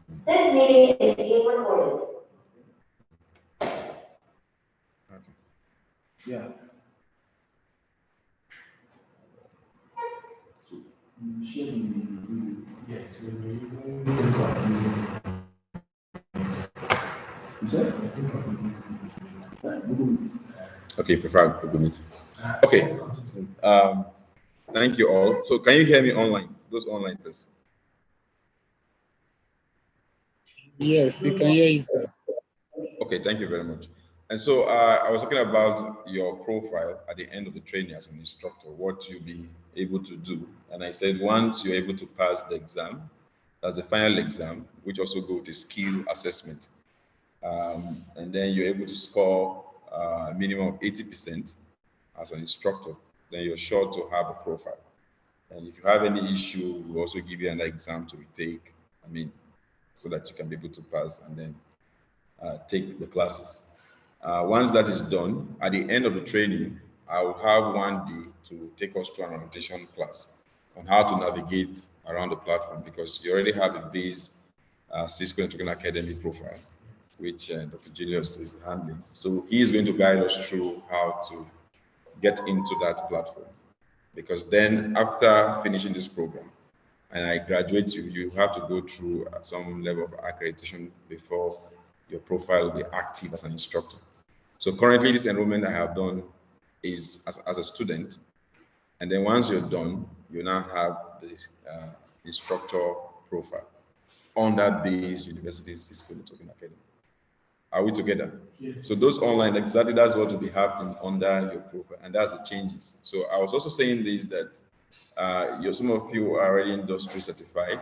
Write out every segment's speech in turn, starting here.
This meeting is being recorded. Okay. Yeah. Yes, Okay, prefer Google Meet. Okay. So, thank you all. So can you hear me online? Those online, please. Yes, we can hear you, sir. Okay, thank you very much. And so I was talking about your profile at the end of the training as an instructor, what you'll be able to do. And I said once you're able to pass the exam, that's the final exam, which also go to skill assessment. And then you're able to score a minimum of 80% as an instructor, then you're sure to have a profile. And if you have any issue, we'll also give you an exam to retake, so that you can be able to pass and then take the classes. Once that is done, at the end of the training, I will have one day to take us through an orientation class on how to navigate around the platform, because you already have a base Cisco International Academy profile, which Dr. Julius is handling. So he is going to guide us through how to get into that platform. Because then after finishing this program, and I graduate you, you have to go through some level of accreditation before your profile will be active as an instructor. So currently this enrollment I have done is as a student. And then once you're done, you now have the instructor profile under base universities Cisco Token Academy. Are we together? Yes. So those online, exactly that's what will be happening under your profile, and that's the changes. So I was also saying this, that some of you are already industry certified.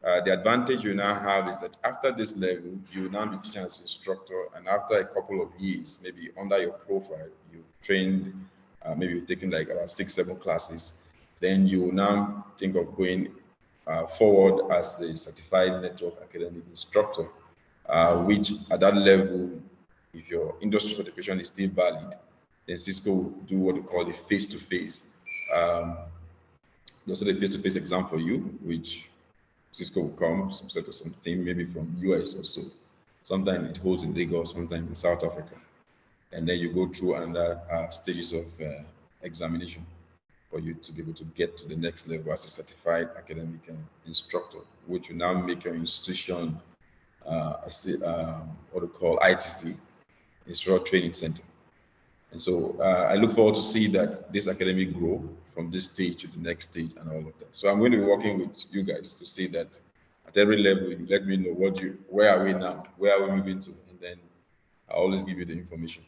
The advantage you now have is that after this level, you will now be teaching as an instructor, and after a couple of years, maybe under your profile, you've trained, maybe you've taken like about 6-7 classes, then you will now think of going forward as a certified network academic instructor, which at that level, if your industry certification is still valid, then Cisco will do what we call a face-to-face. Also the face-to-face exam for you, which Cisco will come, some set of some team, maybe from US or so. Sometimes it holds in Lagos, sometimes in South Africa. And then you go through another stages of examination for you to be able to get to the next level as a certified academic instructor, which will now make your institution what we call ITC, Instructor Training Center. And so I look forward to see that this academy grow from this stage to the next stage and all of that. So I'm going to be working with you guys to see that at every level, you let me know where are we now, where are we moving to, and then I always give you the information.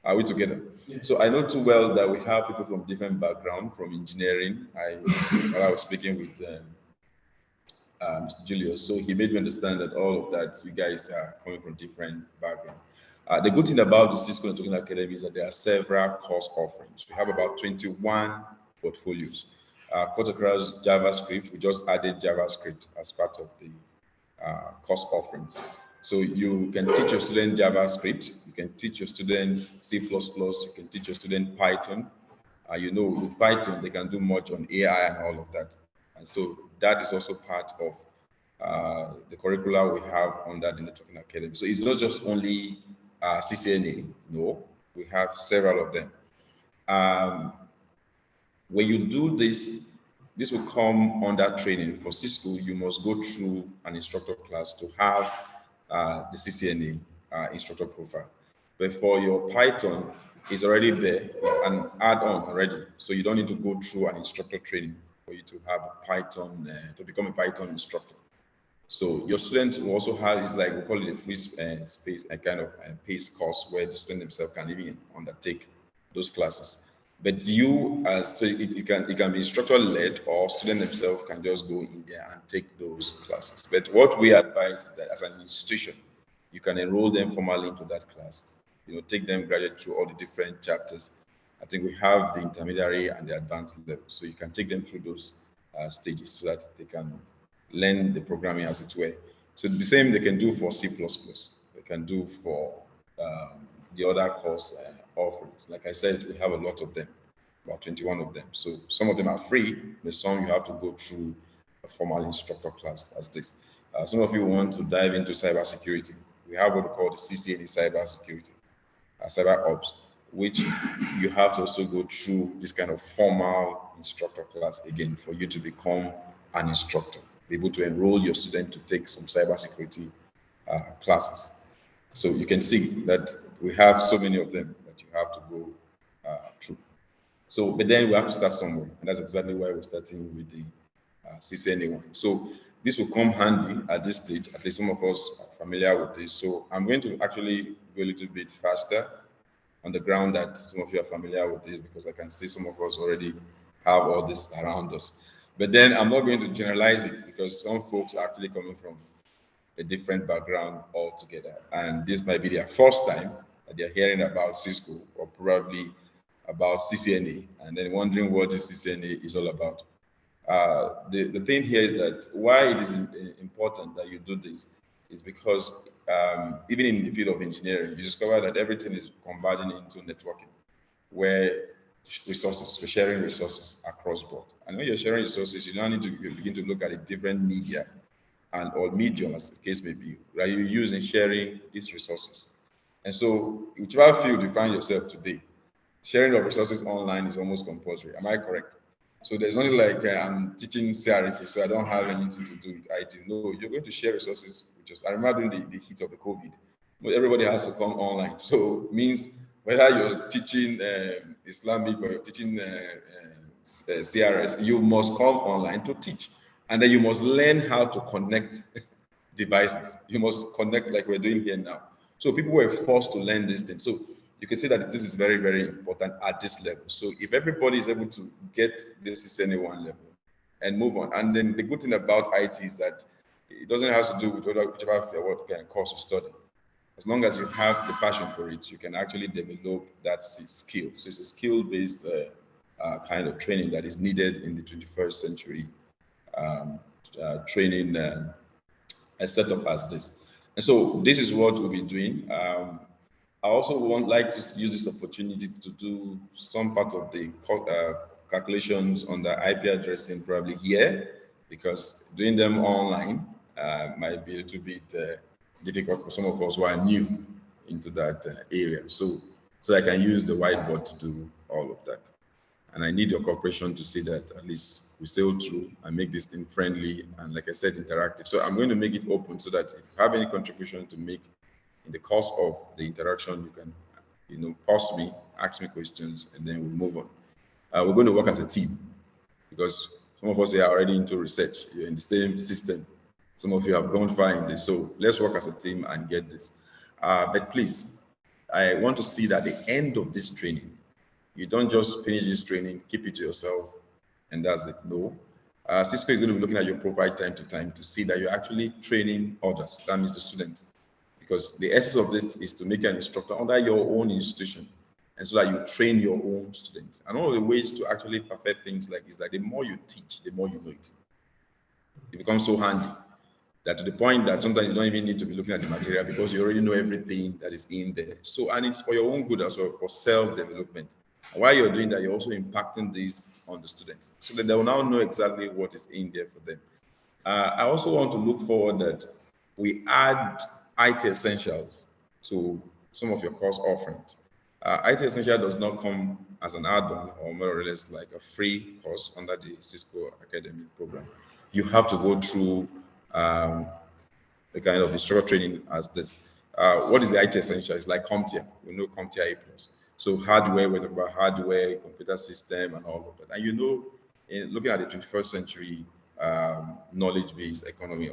Are we together? Yes. So I know too well that we have people from different backgrounds, from engineering. While I was speaking with Mr. Julius, so he made me understand that all of that, you guys are coming from different backgrounds. The good thing about the Cisco Token Academy is that there are several course offerings. We have about 21 portfolios. Cut across JavaScript, we just added JavaScript as part of the course offerings. So you can teach your student JavaScript, you can teach your student C++, you can teach your student Python. With Python, they can do much on AI and all of that. And so that is also part of the curricula we have under the Networking Academy. So it's not just only CCNA, no, we have several of them. When you do this will come under training. For Cisco, you must go through an instructor class to have the CCNA instructor profile. But for your Python, it's already there. It's an add-on already. So you don't need to go through an instructor training for you to have a Python, to become a Python instructor. So your student will also have, it's like we call it a free space, a kind of pace course where the student themselves can even undertake those classes. But you, so it can be instructor-led, or student themselves can just go in there and take those classes. But what we advise is that as an institution, you can enroll them formally into that class. Take them graduate through all the different chapters. I think we have the intermediary and the advanced level, so you can take them through those stages so that they can learn the programming as it were. So the same they can do for C++. They can do for the other course offerings. Like I said, we have a lot of them, about 21 of them. So some of them are free, but some you have to go through a formal instructor class as this. Some of you want to dive into cybersecurity. We have what we call the CCNA cybersecurity, cyber ops, which you have to also go through this kind of formal instructor class again for you to become an instructor, be able to enroll your student to take some cybersecurity classes. So you can see that we have so many of them that you have to go through. So, but then we have to start somewhere, and that's exactly why we're starting with the CCNA one. So this will come handy at this stage. At least some of us are familiar with this. So I'm going to actually go a little bit faster on the ground that some of you are familiar with this, because I can see some of us already have all this around us. But then I'm not going to generalize it, because some folks are actually coming from a different background altogether. And this might be their first time that they're hearing about Cisco, or probably about CCNA, and then wondering what this CCNA is all about. The thing here is that why it is important that you do this is because even in the field of engineering, you discover that everything is converging into networking, where we're sharing resources across board. And when you're sharing resources, you don't need to begin to look at the different media and or medium, as the case may be, that you use in sharing these resources. And so, whichever field you find yourself today, sharing of resources online is almost compulsory. Am I correct? So there's only like I'm teaching CRFA, so I don't have anything to do with IT. No, you're going to share resources. I remember during the heat of the COVID, but everybody has to come online. So it means whether you're teaching Islamic or you're teaching CRS, you must come online to teach. And then you must learn how to connect devices. You must connect like we're doing here now. So people were forced to learn these things. So you can see that this is very, very important at this level. So if everybody is able to get this CCNA1 level and move on, and then the good thing about IT is that it doesn't have to do with whichever course you study. As long as you have the passion for it, you can actually develop that skill. So it's a skill-based kind of training that is needed in the 21st century training a setup as this. And so this is what we'll be doing. I also like to use this opportunity to do some part of the calculations on the IP addressing probably here, because doing them online might be a little bit difficult for some of us who are new into that area. So I can use the whiteboard to do all of that. And I need your cooperation to see that at least we sail through and make this thing friendly and, like I said, interactive. So I'm going to make it open so that if you have any contribution to make in the course of the interaction, you can, pause me, ask me questions, and then we'll move on. We're going to work as a team, because some of us are already into research. You're in the same system. Some of you have gone far in this. So let's work as a team and get this. But please, I want to see that at the end of this training, you don't just finish this training, keep it to yourself, and that's it. No. Cisco is going to be looking at your profile time to time to see that you're actually training others. That means the students. Because the essence of this is to make an instructor under your own institution, and so that you train your own students. And one of the ways to actually perfect things like this is that the more you teach, the more you know it. It becomes so handy that to the point that sometimes you don't even need to be looking at the material, because you already know everything that is in there. So, and it's for your own good as well, for self-development. And while you're doing that, you're also impacting this on the students, so that they will now know exactly what is in there for them. I also want to look forward that we add IT Essentials to some of your course offerings. IT Essential does not come as an add-on, or more or less like a free course under the Cisco Academy program. You have to go through the kind of instructor training as this. What is the IT Essential? It's like CompTIA. We know CompTIA A+. So hardware, we talk about hardware, computer system, and all of that. And looking at the 21st century knowledge-based economy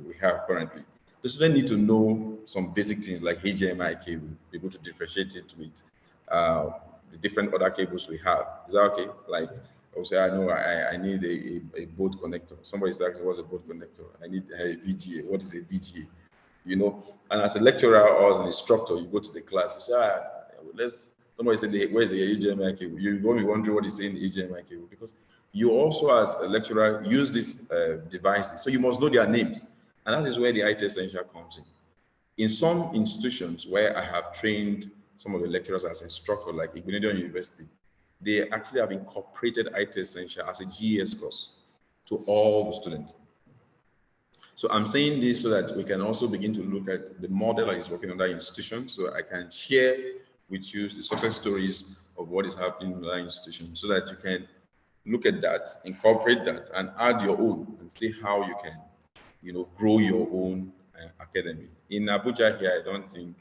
we have currently, the student need to know some basic things like HDMI cable, be able to differentiate it with the different other cables we have. Is that okay? Like, I will say, I know I need a boat connector. Somebody's asking, what's a boat connector? I need a VGA. What is a VGA? And as a lecturer or as an instructor, you go to the class, you say, somebody said, where's the HDMI cable? You won't be wondering what is in the HDMI cable, because you also, as a lecturer, use these devices. So you must know their names. And that is where the IT Essential comes in. In some institutions where I have trained some of the lecturers as instructor, like Igbinedion University, they actually have incorporated IT Essential as a GES course. to all the students. So I'm saying this so that we can also begin to look at the model that is working on that institution, so I can share with you the success stories of what is happening in that institution, so that you can look at that, incorporate that, and add your own, and see how you can, grow your own academy. In Abuja here, I don't think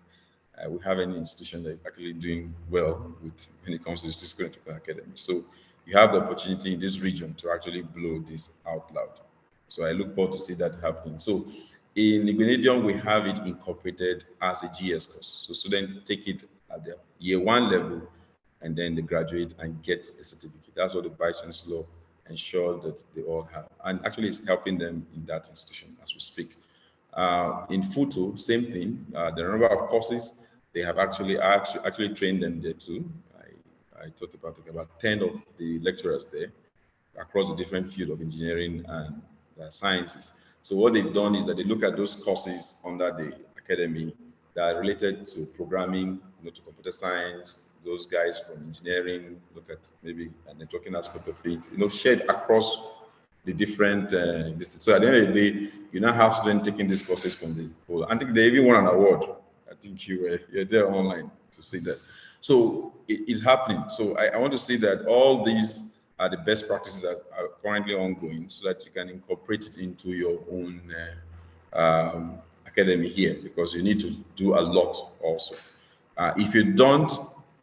we have any institution that is actually doing well when it comes to the Cisco Entrepreneur Academy. So you have the opportunity in this region to actually blow this out loud. So I look forward to see that happening. So in Igbinedion, we have it incorporated as a GS course. So students take it at the year 1 level, and then they graduate and get the certificate. That's what the Vice Chancellor ensures that they all have. And actually it's helping them in that institution as we speak. In Futo, same thing. The number of courses, they have actually trained them there too. I talked about 10 of the lecturers there across the different field of engineering and sciences. So what they've done is that they look at those courses under the academy that are related to programming, to computer science, those guys from engineering, look at maybe a networking aspect of it, shared across the different so at the end of the day, you now have students taking these courses from the whole. I think they even won an award. I think you're there online to see that. So it is happening. So I want to see that all these are the best practices that are currently ongoing, so that you can incorporate it into your own academy here, because you need to do a lot also. If you don't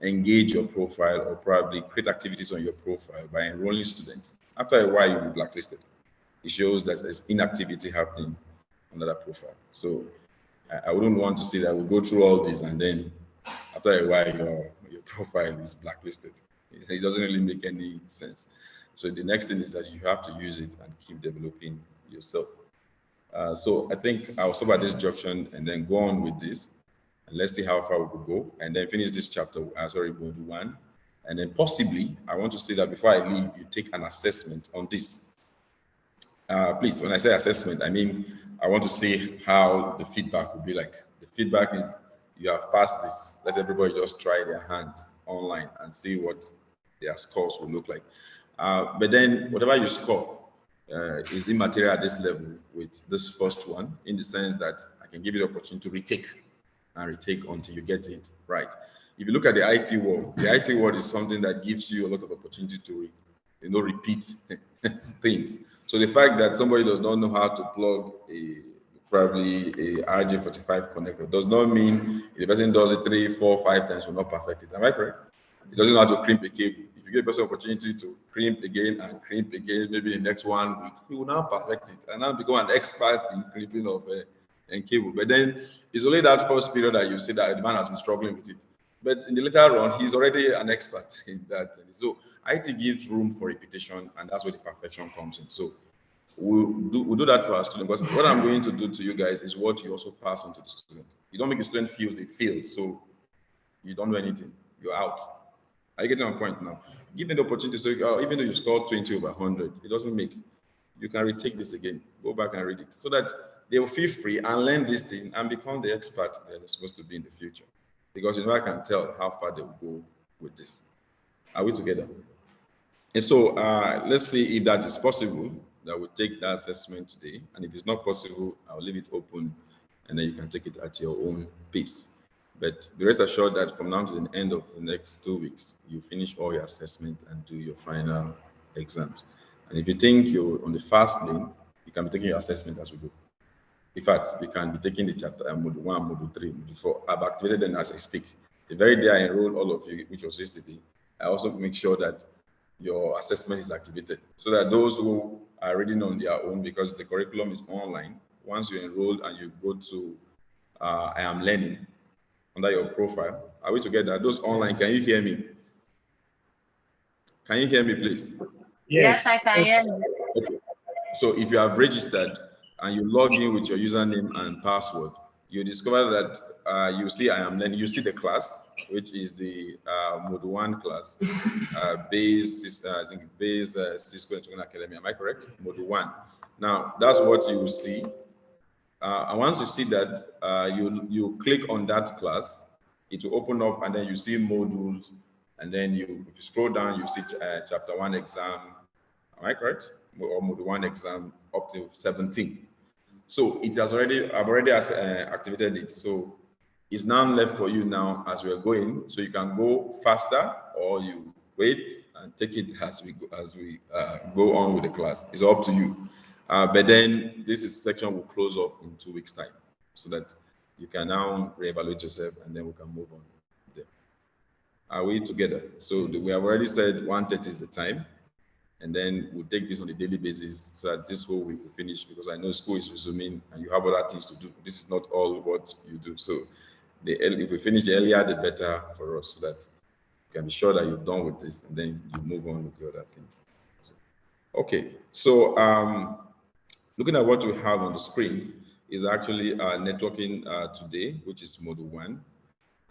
engage your profile or probably create activities on your profile by enrolling students, after a while you'll be blacklisted. It shows that there's inactivity happening under that profile. So I wouldn't want to see that we go through all this and then after a while your profile is blacklisted. It doesn't really make any sense. So the next thing is that you have to use it and keep developing yourself. So I think I'll stop at this junction and then go on with this. And let's see how far we could go, and then finish this chapter, module 1. And then possibly, I want to say that before I leave, you take an assessment on this. Please, when I say assessment, I mean, I want to see how the feedback will be like. The feedback is, you have passed this. Let everybody just try their hand online and see what their scores will look like. But then whatever you score is immaterial at this level with this first one, in the sense that I can give you the opportunity to retake and retake until you get it right. If you look at the IT world, the IT world is something that gives you a lot of opportunity to repeat things. So the fact that somebody does not know how to plug probably a RJ45 connector does not mean if the person does it 3, 4, 5 times will not perfect it. Am I correct? It doesn't know how to crimp a cable. If you give a person opportunity to crimp again and crimp again, maybe in the next 1 week, he will now perfect it and now become an expert in crimping of and cable. But then it's only that first period that you see that the man has been struggling with it. But in the later run, he's already an expert in that. So IT gives room for repetition, and that's where the perfection comes in. So we'll do that for our students. But what I'm going to do to you guys is what you also pass on to the student. You don't make a student feel they failed, so you don't do anything. You're out. Are you getting my point now? Give them the opportunity to say, even though you scored 20 over 100, it doesn't make it. You can retake this again. Go back and read it, so that they will feel free and learn this thing and become the expert they're supposed to be in the future. Because I can tell how far they will go with this. Are we together? And so let's see if that is possible, that we'll take that assessment today. And if it's not possible, I'll leave it open and then you can take it at your own pace. But be rest assured that from now to the end of the next 2 weeks, you finish all your assessment and do your final exams. And if you think you're on the fast lane, you can be taking your assessment as we go. In fact, you can be taking the chapter module 1, module 3, module 4. I've activated them as I speak. The very day I enroll all of you, which was yesterday, I also make sure that your assessment is activated, so that those who are reading on their own, because the curriculum is online, once you enroll and you go to I am learning under your profile. Are we together? Those online, can you hear me? Can you hear me, please? Yes, I can hear you. Okay. So if you have registered and you log in with your username and password, you discover that you see I am learning. You see the class, which is the Module 1 class, base Cisco Entrepreneur Academy. Am I correct? Module 1. Now that's what you will see. And once you see that, you click on that class, it will open up, and then you see modules, and then if you scroll down, you see chapter 1 exam. Am I correct? or Module 1 exam up to 17. So it has already, I've already activated it. So it's now left for you now as we're going. So you can go faster or you wait and take it as we go on with the class. It's up to you. But then section will close up in 2 weeks' time so that you can now reevaluate yourself and then we can move on there. Are we together? So we have already said 1:30 is the time. And then we'll take this on a daily basis so that this whole week will finish, because I know school is resuming and you have other things to do. This is not all what you do. So if we finish earlier, the better for us, so that you can be sure that you've done with this and then you move on with the other things. Okay, so looking at what we have on the screen is actually networking today, which is Module 1.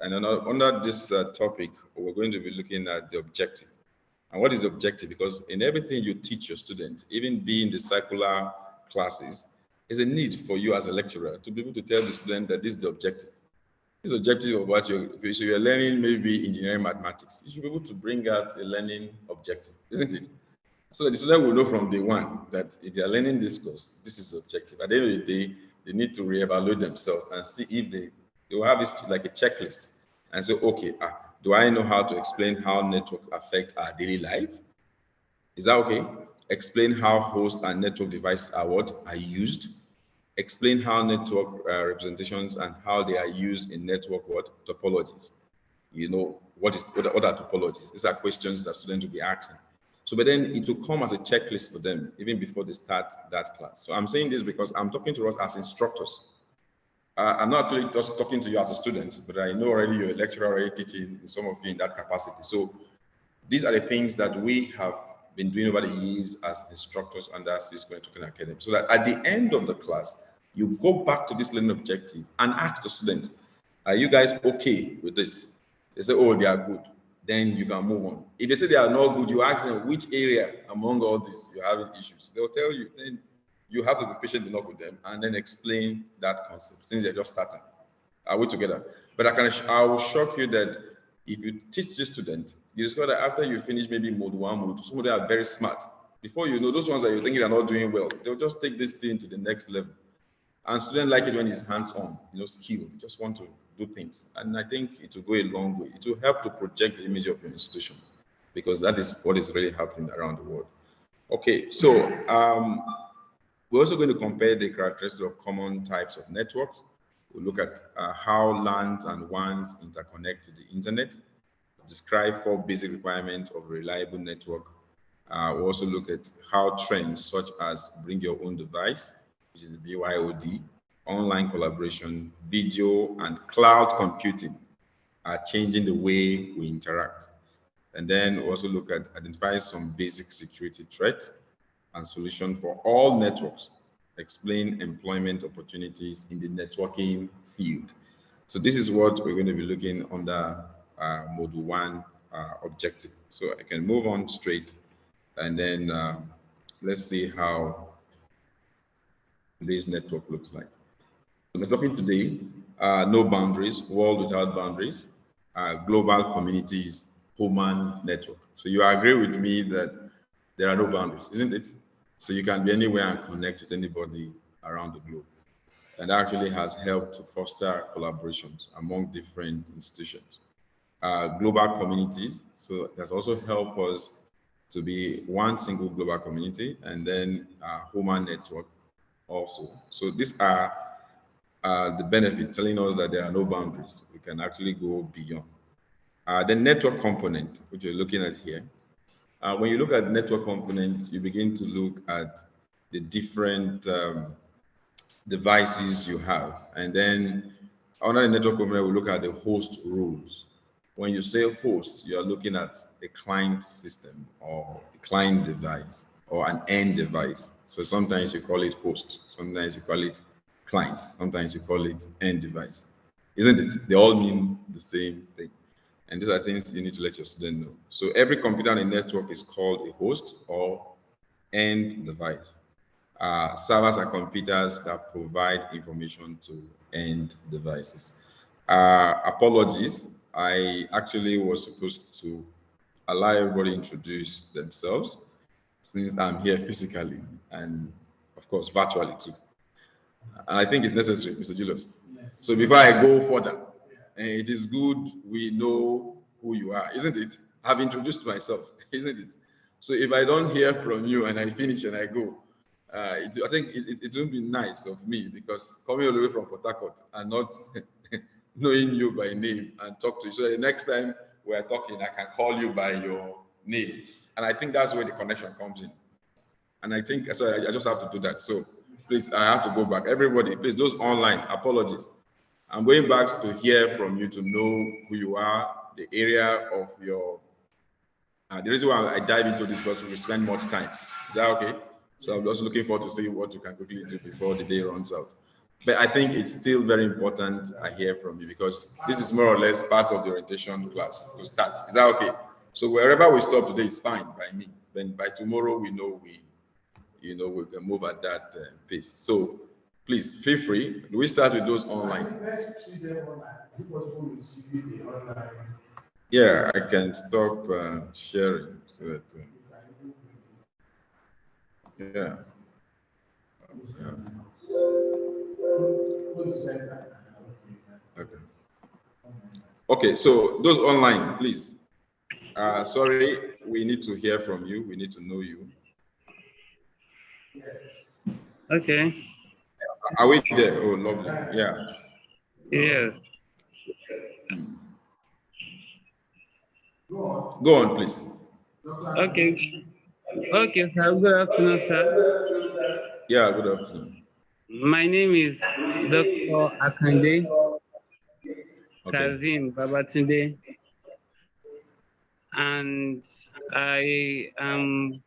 And under this topic, we're going to be looking at the objective. And what is the objective? Because in everything you teach your student, even being the circular classes, is a need for you as a lecturer to be able to tell the student that this is the objective. This is the objective of what you're learning, maybe engineering mathematics. You should be able to bring out a learning objective, isn't it? So that the student will know from day one that if they are learning this course, this is the objective. At the end of the day, they need to reevaluate themselves and see if they will have this like a checklist and say, okay, do I know how to explain how networks affect our daily life? Is that okay? Explain how host and network devices are used. Explain how network representations and how they are used in network topologies. You know, what are topologies? These are questions that students will be asking. So, but then it will come as a checklist for them even before they start that class. So I'm saying this because I'm talking to us as instructors. I'm not really just talking to you as a student, but I know already you're a lecturer already teaching, some of you in that capacity. So these are the things that we have been doing over the years as instructors under Cisco Networking Academy. So that at the end of the class, you go back to this learning objective and ask the student, are you guys okay with this? They say, oh, they are good. Then you can move on. If they say they are not good, you ask them which area among all these you're having issues. They'll tell you. Then you have to be patient enough with them and then explain that concept since they're just starting. Are we together? But I will shock you that if you teach this student, you discover that after you finish maybe mode 1, mode 2, some of them are very smart. Before you know, those ones that you're thinking are not doing well, they'll just take this thing to the next level. And students like it when it's hands-on, skilled. They just want to do things. And I think it will go a long way. It will help to project the image of your institution, because that is what is really happening around the world. Okay, so we're also going to compare the characteristics of common types of networks. We'll look at how LANs and WANs interconnect to the internet, describe 4 basic requirements of a reliable network. We'll also look at how trends such as bring your own device, which is BYOD, online collaboration, video, and cloud computing are changing the way we interact. And then we'll also look at identify some basic security threats and solution for all networks, explain employment opportunities in the networking field. So this is what we're going to be looking under Module 1 objective. So I can move on straight, and then let's see how today's network looks like. So networking today, no boundaries, world without boundaries, global communities, human network. So you agree with me that there are no boundaries, isn't it? So you can be anywhere and connect with anybody around the globe. And that actually has helped to foster collaborations among different institutions. Global communities, so that's also helped us to be one single global community, and then human network also. So these are the benefit, telling us that there are no boundaries. We can actually go beyond. The network component, which you're looking at here. When you look at network components, you begin to look at the different devices you have. And then under the network component, we look at the host rules. When you say host, you're looking at a client system or a client device or an end device. So sometimes you call it host, sometimes you call it client, sometimes you call it end device. Isn't it? They all mean the same thing. And these are things you need to let your student know. So every computer on a network is called a host or end device. Servers are computers that provide information to end devices. Apologies, I actually was supposed to allow everybody to introduce themselves. since I'm here physically and of course virtually too. And I think it's necessary, Mr. Julius. So before I go further, it is good we know who you are, isn't it? I've introduced myself, isn't it? So if I don't hear from you and I finish and I go, I think it will be nice of me, because coming all the way from Port Harcourt and not knowing you by name and talk to you. So the next time we're talking, I can call you by your name. And I think that's where the connection comes in. And I think, so I just have to do that. So please, I have to go back. Everybody, please, those online, apologies. I'm going back to hear from you to know who you are, the area of your, the reason why I dive into this because we spend much time. Is that okay? So I'm just looking forward to see what you can quickly do before the day runs out. But I think it's still very important I hear from you, because this is more or less part of the orientation class to start. Is that okay? So wherever we stop today is fine by me. Then by tomorrow we know we can move at that pace. So please feel free. Do we start with those online? Yeah, I can stop sharing so that. Yeah. Okay. Okay, so those online, please. Sorry, we need to hear from you. We need to know you. Okay. Are we there? Oh, lovely. Yeah. Yes. Go on, please. Okay. Okay, sir. Good afternoon, sir. Yeah, good afternoon. My name is Dr. Akande Kazim Babatunde, and I am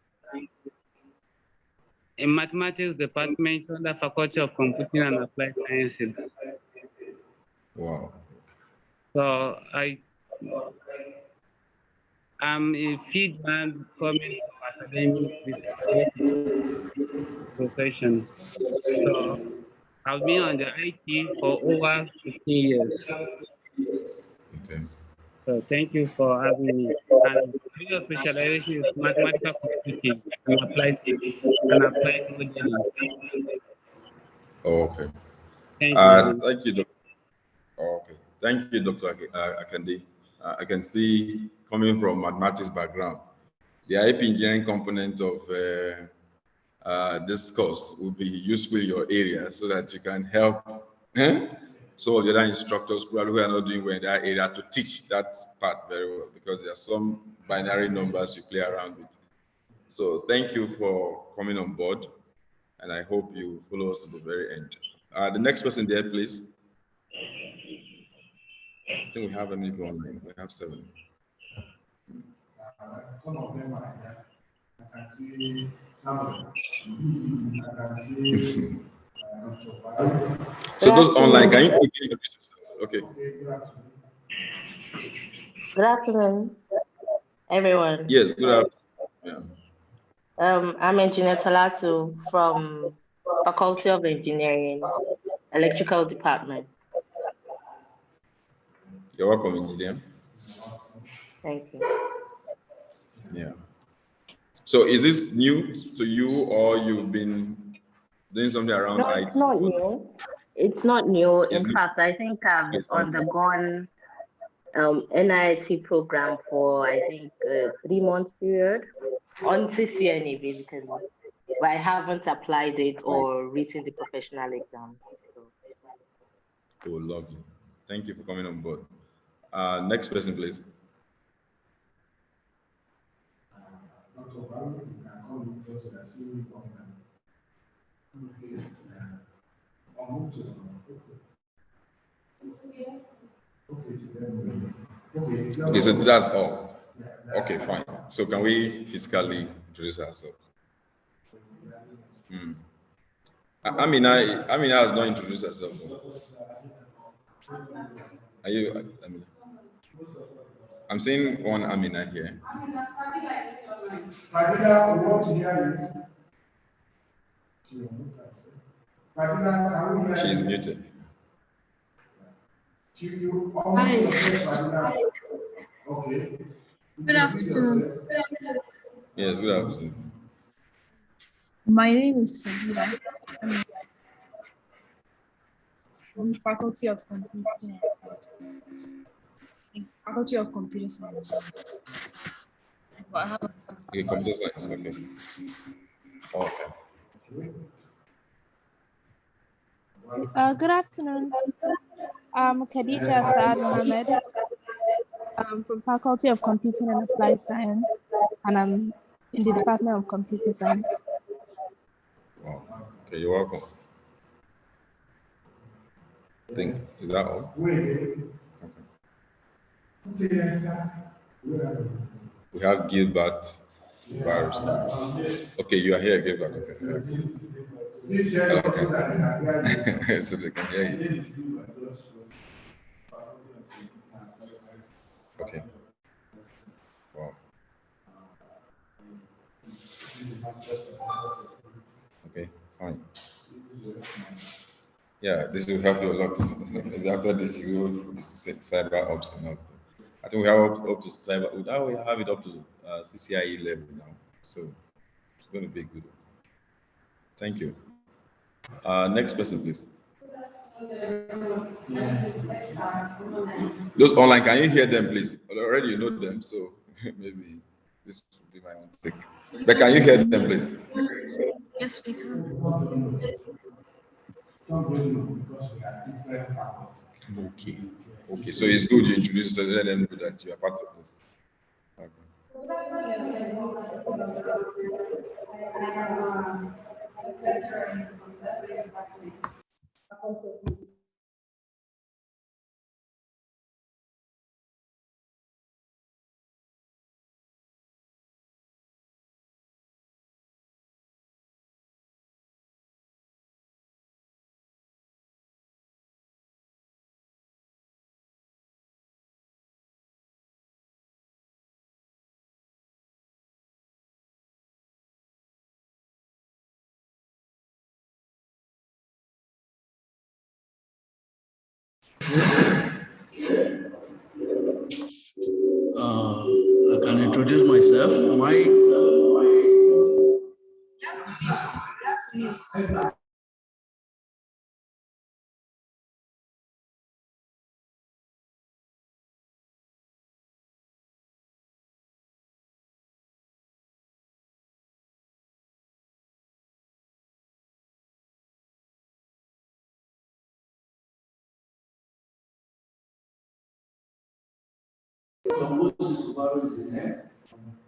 in mathematics department under Faculty of Computing and Applied Sciences. Wow. So I'm a feedback coming from academic profession. So I've been on the IT for over 15 years. Okay. So thank you for having me. And your specialization is mathematical computing and applied modeling. Oh, okay. Thank you. Thank you, Doctor. Okay. Thank you, Dr. Akande. I can see, coming from mathematics background, the IP engineering component of this course will be useful in your area so that you can help some of the other instructors who are not doing well in that area to teach that part very well, because there are some binary numbers you play around with. So thank you for coming on board, and I hope you follow us to the very end. The next person there, please. I think we have any people online. We have 7. Some of them are here. I can see some of them. I can see so those online, can you quickly introduce yourself? Okay. Good afternoon, everyone. Yes, good afternoon. Yeah. I'm Engineer Talatu from Faculty of Engineering, Electrical Department. You're welcome, engineer. Thank you. Yeah. So is this new to you, or you've been doing something around No, IT? it's not new. It's not new. It's In new. fact, I think I've It's undergone NIT program for, I think, a 3-month period on CCNA, basically. But I haven't applied it or written the professional exam. So. Oh, lovely. Thank you for coming on board. Next person, please. Okay, so that's all. Okay, fine. So can we physically introduce ourselves? Amina has not introduced herself. Are you, Amina? I'm seeing one Amina here. Fadila, we want to hear you. Fadila, can we hear She's you? muted. Hi. Okay. Good afternoon. Yes, good afternoon. My name is Fabiola. I'm from the Faculty of Computing. Faculty of Computer Science. But I have Okay, computer science. Okay. Okay. Good afternoon. I'm Khadija Saad Mohammed. I'm from Faculty of Computing and Applied Science, and I'm in the Department of Computer Science. Wow. Okay, you're welcome. Is that all? Okay. We have Gilbert Barros. Okay, you are here, Gilbert. Okay. Okay. So they can hear you. Okay. Wow. Okay, fine. Yeah, this will help you a lot. After this, you will cyber ops and all. I think we have up to cyber. Now we have it up to CCIE level now, so it's going to be good. Thank you. Next person, please. Those online, can you hear them, please? Already you know them, so maybe this will be my own take. But can you hear them, please? Yes, we can. Okay. Okay, so it's good you introduce yourself, let them know that you are part of this. Okay. I can introduce myself.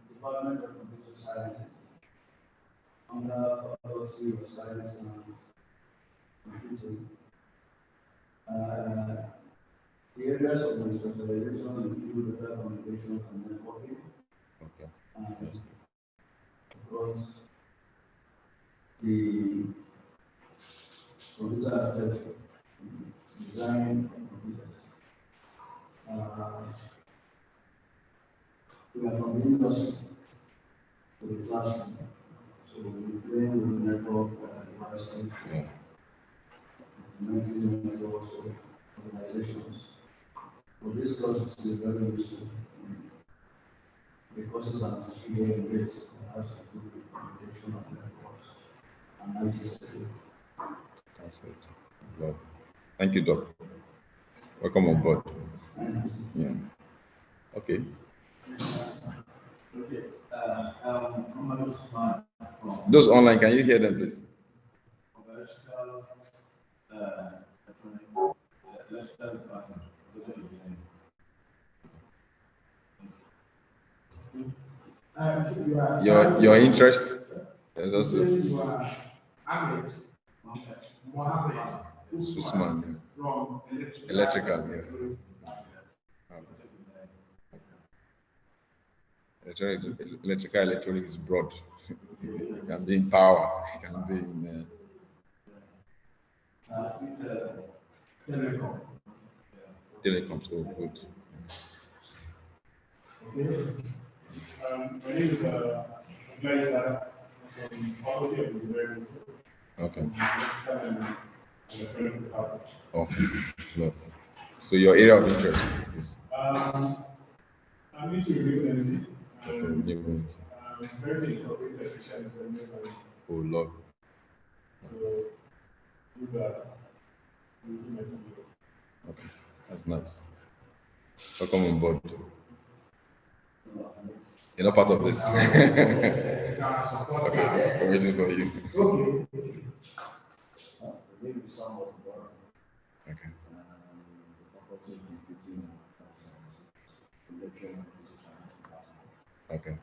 Department of Computer Science, under Faculty of Science and Computing. The areas of my specialization include data communication and networking. Okay. And of course, the computer architecture, design of computers. We are from the industry to the classroom. So we play with the network devices, implementing networks of organizations. For this course, it is very useful because it's an engineering base that has to do with communication of networks and IT security. That's good. Well, thank you, Doc. Welcome on board. Yeah. Okay. Okay. I'm Usman from Those online, can you hear them, please? Electrical Department. Your interest is also Ahmed Mohammed Usman. from Electrical, yeah. Electrical is broad. It can be in power, it can be in Telecom. telecoms. So good. Okay. My name is Abdullah from Faculty of Engineering. Okay. Okay. Good. So your area of interest is I'm into renewable energy. okay, renewable energy. Currently incorporated efficient renewable energy. Oh, love. Okay, that's nice. Welcome on board. You're not part of this. It's our support. Okay, we're waiting for you. Okay. Maybe some of the Okay. faculty computing and electrical and physical science department. Okay.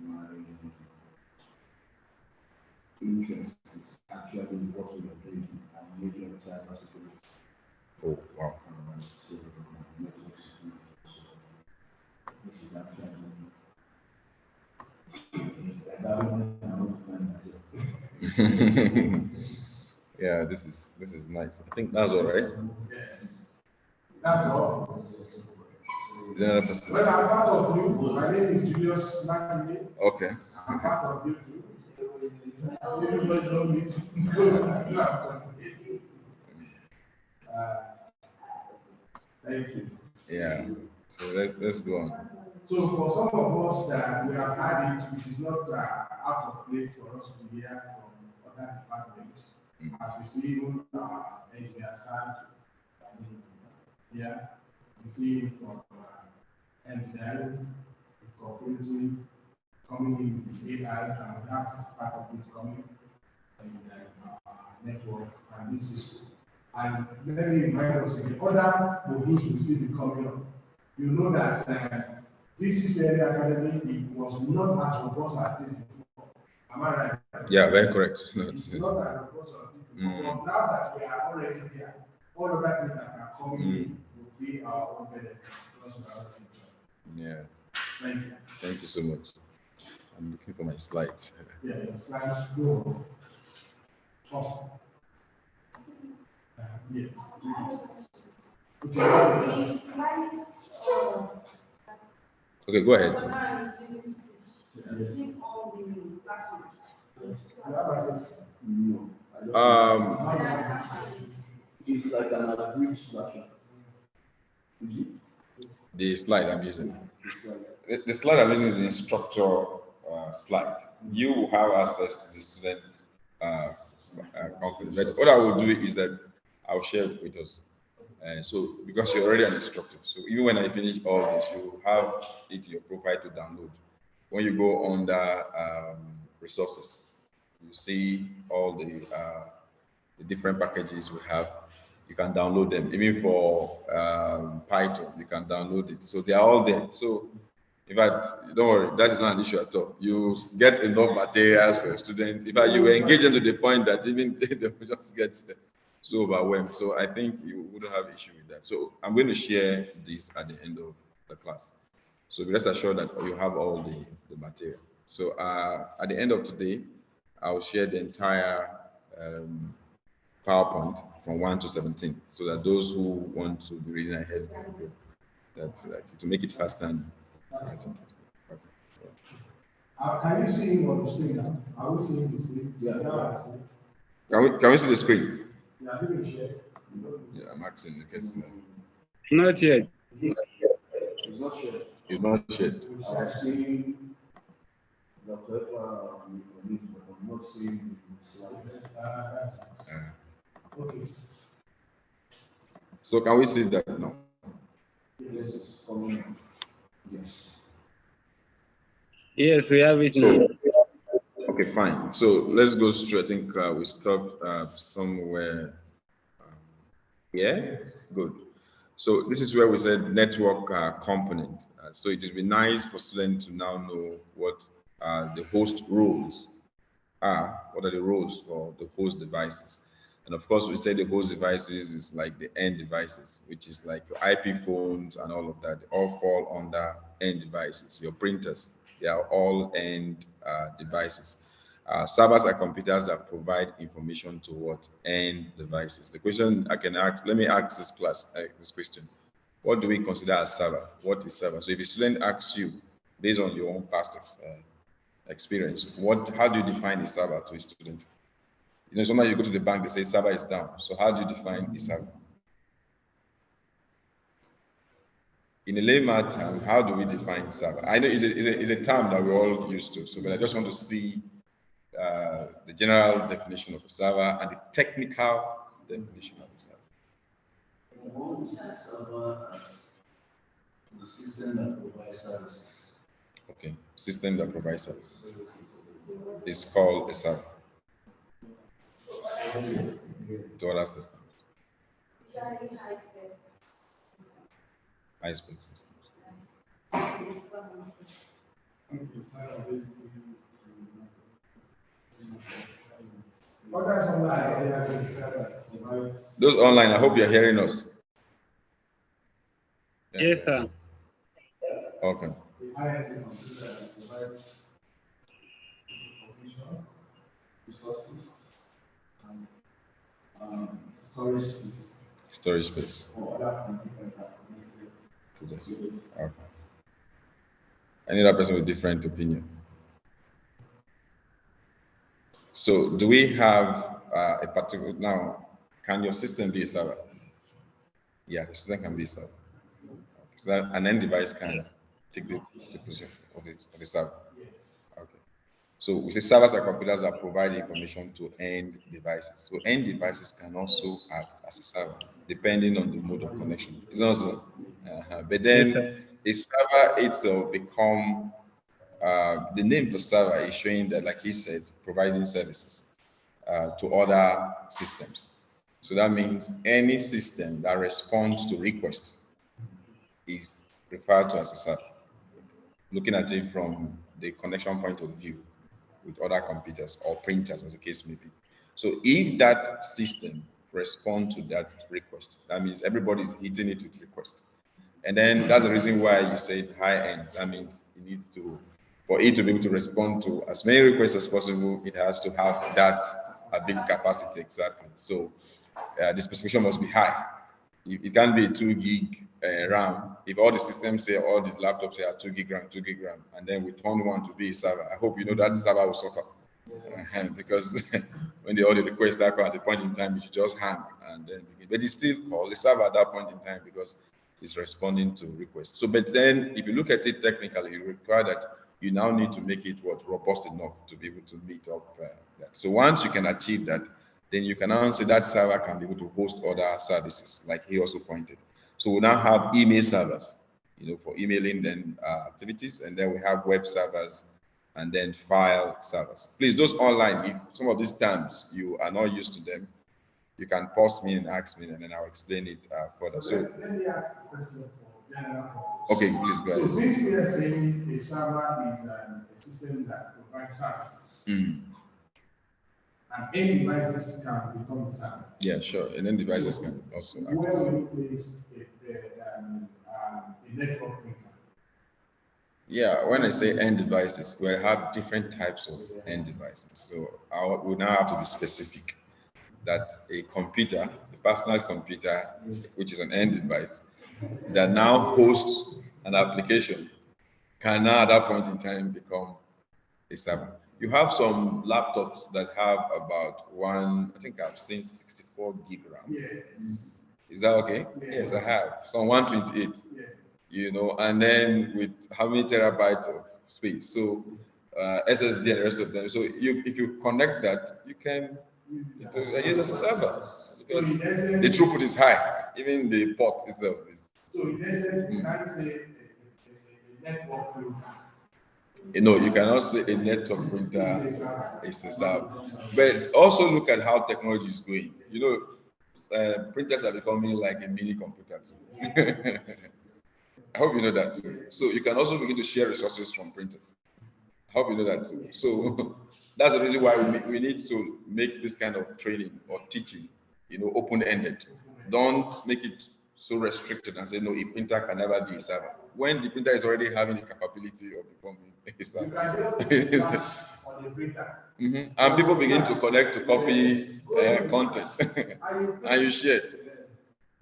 My interest is actually what we are doing. I'm majoring in cybersecurity. Oh, wow. So network security. So this is actually Yeah, this is nice. I think that's all right. That's all. Is there another person? Well, I'm part of you. My name is Julius Makinde. Okay. I'm part of you too. Everybody know me too. Thank you. Yeah. So let's go on. So for some of us that we have had it, which is not out of place for us to hear from other departments, as we see even engineer side, yeah, we see him from engineering, cooperating, coming in with his AI, and we have part of it coming in network and this system. And let me remind us again, other modules will still be coming up. You know that this is area academy, it was not as robust as this before. Am I right? Yeah, very correct. It's not as robust as this before. But now that we are already there, all of that things that are coming in will be our own benefit. Yeah. Thank you. Thank you so much. I'm looking for my slides. Yeah, your slides go. Oh. Yes. Okay. Okay, go ahead. It's like an abridged version. Is it? The slide I'm using. The slide I'm using is the instructor slide. You will have access to the student conference. But what I will do is that I'll share it with us. So because you're already an instructor, so even when I finish all this, you have it in your profile to download. When you go under resources, you see all the different packages we have. You can download them. Even for Python, you can download it. So they are all there. So in fact, don't worry, that is not an issue at all. You get enough materials for your students. In fact, you will engage them to the point that even they will just get so overwhelmed. So I think you wouldn't have issue with that. So I'm going to share this at the end of the class. So rest assured that you have all the material. So at the end of today, I'll share the entire PowerPoint from 1 to 17, so that those who want to be reading ahead can go. That's right. To make it faster. And can you see him on the screen now? Are we seeing the screen? Yeah. Can we see the screen? Yeah, I think we share. Yeah, I'm asking because Not yet. It's not shared. it's not shared. I was seeing Dr. I'm not seeing the slide. Okay. So can we see that now? Yes, it's coming. Yes. Yes, we have it now. So, okay, fine. So let's go straight. I think we stopped somewhere. Yeah, good. So this is where we said network component. So it would be nice for students to now know what the host roles are. What are the roles for the host devices? And of course, we say the host devices is like the end devices, which is like your IP phones and all of that. They all fall under end devices. Your printers, they are all end devices. Servers are computers that provide information to what end devices. The question I can ask, let me ask this class this question: what do we consider as server? What is server? So if a student asks you, based on your own past experience, how do you define a server to a student? You know, sometimes you go to the bank, they say server is down. So how do you define a server? In a layman term, how do we define server? I know it's a term that we're all used to. So, but I just want to see the general definition of a server and the technical definition of a server. What we see server as the system that provides services. Okay, system that provides services is called a server to other systems. High-spec systems. Those online, I hope you're hearing us. Yes, sir. Okay. Resources and storage space. Storage space. Or other computers that are connected To to this. Okay. Any other person with different opinion? So, do we have a particular now? Can your system be a server? Yeah, your system can be a server. So that an end device can take the position of the server. Okay. So we say servers are computers that provide information to end devices. So end devices can also act as a server, depending on the mode of connection. It's also, but then a server itself become the name for server is showing that, like he said, providing services to other systems. So that means any system that responds to requests is referred to as a server, looking at it from the connection point of view with other computers or printers, as the case may be. So if that system responds to that request, that means everybody's hitting it with request. And then that's the reason why you said high end. That means you need to, for it to be able to respond to as many requests as possible, it has to have that big capacity, exactly. So the specification must be high. It can be 2 gig RAM. If all the systems say, all the laptops say are 2 gig RAM, 2 gig RAM, and then we turn one to be a server, I hope you know that the server will suffer. Because when the audio requests that come at a point in time, it should just hang and then begin. But it's still called a server at that point in time because it's responding to requests. So, but then if you look at it technically, you require that you now need to make it robust enough to be able to meet up that. So once you can achieve that, then you can now say that server can be able to host other services, like he also pointed. So we now have email servers, for emailing then activities, and then we have web servers, and then file servers. Please, those online, if some of these terms you are not used to them, you can pause me and ask me, and then I'll explain it further. So let me ask a question for general purpose. Okay, please go ahead. So since we are saying a server is a system that provides services, and end devices can become a server. Yeah, sure. And then devices can also act Where as will you place a network printer? Yeah, when I say end devices, we have different types of end devices. So we now have to be specific that a computer, a personal computer, which is an end device, that now hosts an application, can now at that point in time become a server. You have some laptops that have about I think I've seen 64 gig RAM. Yes. Is that okay? Yes, I have. Some 128. And then with how many terabytes of space? So SSD and the rest of them. So if you connect that, you can use it as a server. Because the throughput is high, even the port itself is. So in essence, you can't say a network printer. No, you cannot say a network printer is a server. But also look at how technology is going. Printers are becoming like a mini computer too. I hope you know that too. So you can also begin to share resources from printers. I hope you know that too. So that's the reason why we need to make this kind of training or teaching, open-ended. Don't make it so restricted and say, no, a printer can never be a server. When the printer is already having the capability of becoming a server. On the printer. And people begin to connect to copy content and you share it.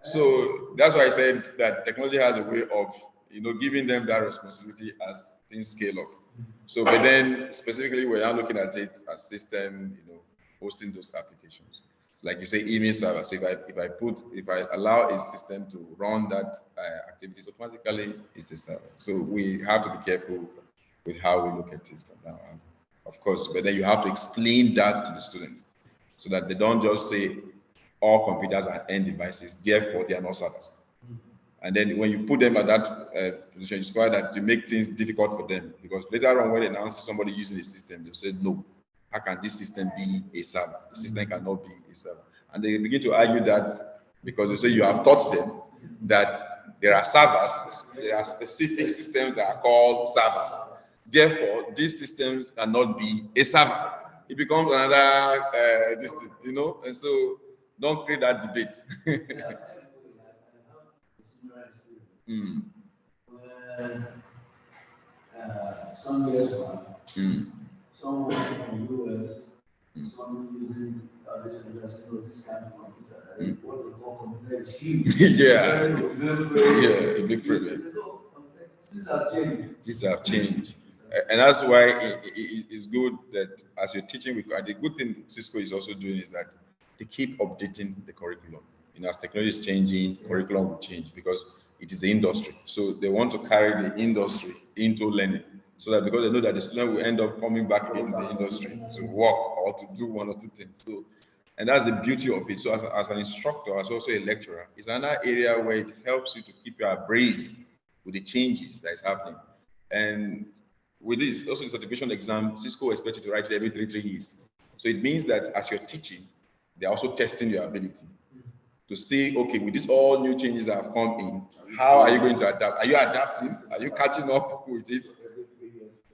So that's why I said that technology has a way of, giving them that responsibility as things scale up. So, but then specifically, we're now looking at it as system, hosting those applications. Like you say, email server. So if I allow a system to run that activities automatically, it's a server. So we have to be careful with how we look at it from now on. of course, but then you have to explain that to the student so that they don't just say all computers are end devices, therefore they are not servers. And then when you put them at that position, it's quite that to make things difficult for them, because later on when they now see somebody using a system, they'll say, no, how can this system be a server? The system cannot be a server. And they begin to argue that because they say you have taught them that there are servers, there are specific systems that are called servers. Therefore, these systems cannot be a server. It becomes another this thing, you know, and so don't create that debate. When some years back, someone from the US, some using this kind of computer. What we call computer is huge. Yeah, yeah, a big frame. These have changed. These have changed. And that's why it's good that as you're teaching with, and the good thing Cisco is also doing is that they keep updating the curriculum. You know, as technology is changing, curriculum will change because it is the industry. So they want to carry the industry into learning, so that because they know that the student will end up coming back again to the industry to work or to do one or two things. So, and that's the beauty of it. So as an instructor, as also a lecturer, it's another area where it helps you to keep you abreast with the changes that is happening. And with this, also the certification exam, Cisco expects you to write it every 3 years. So it means that as you're teaching, they're also testing your ability to see, okay, with these all new changes that have come in, how are you going to adapt? Are you adapting? Are you catching up with it?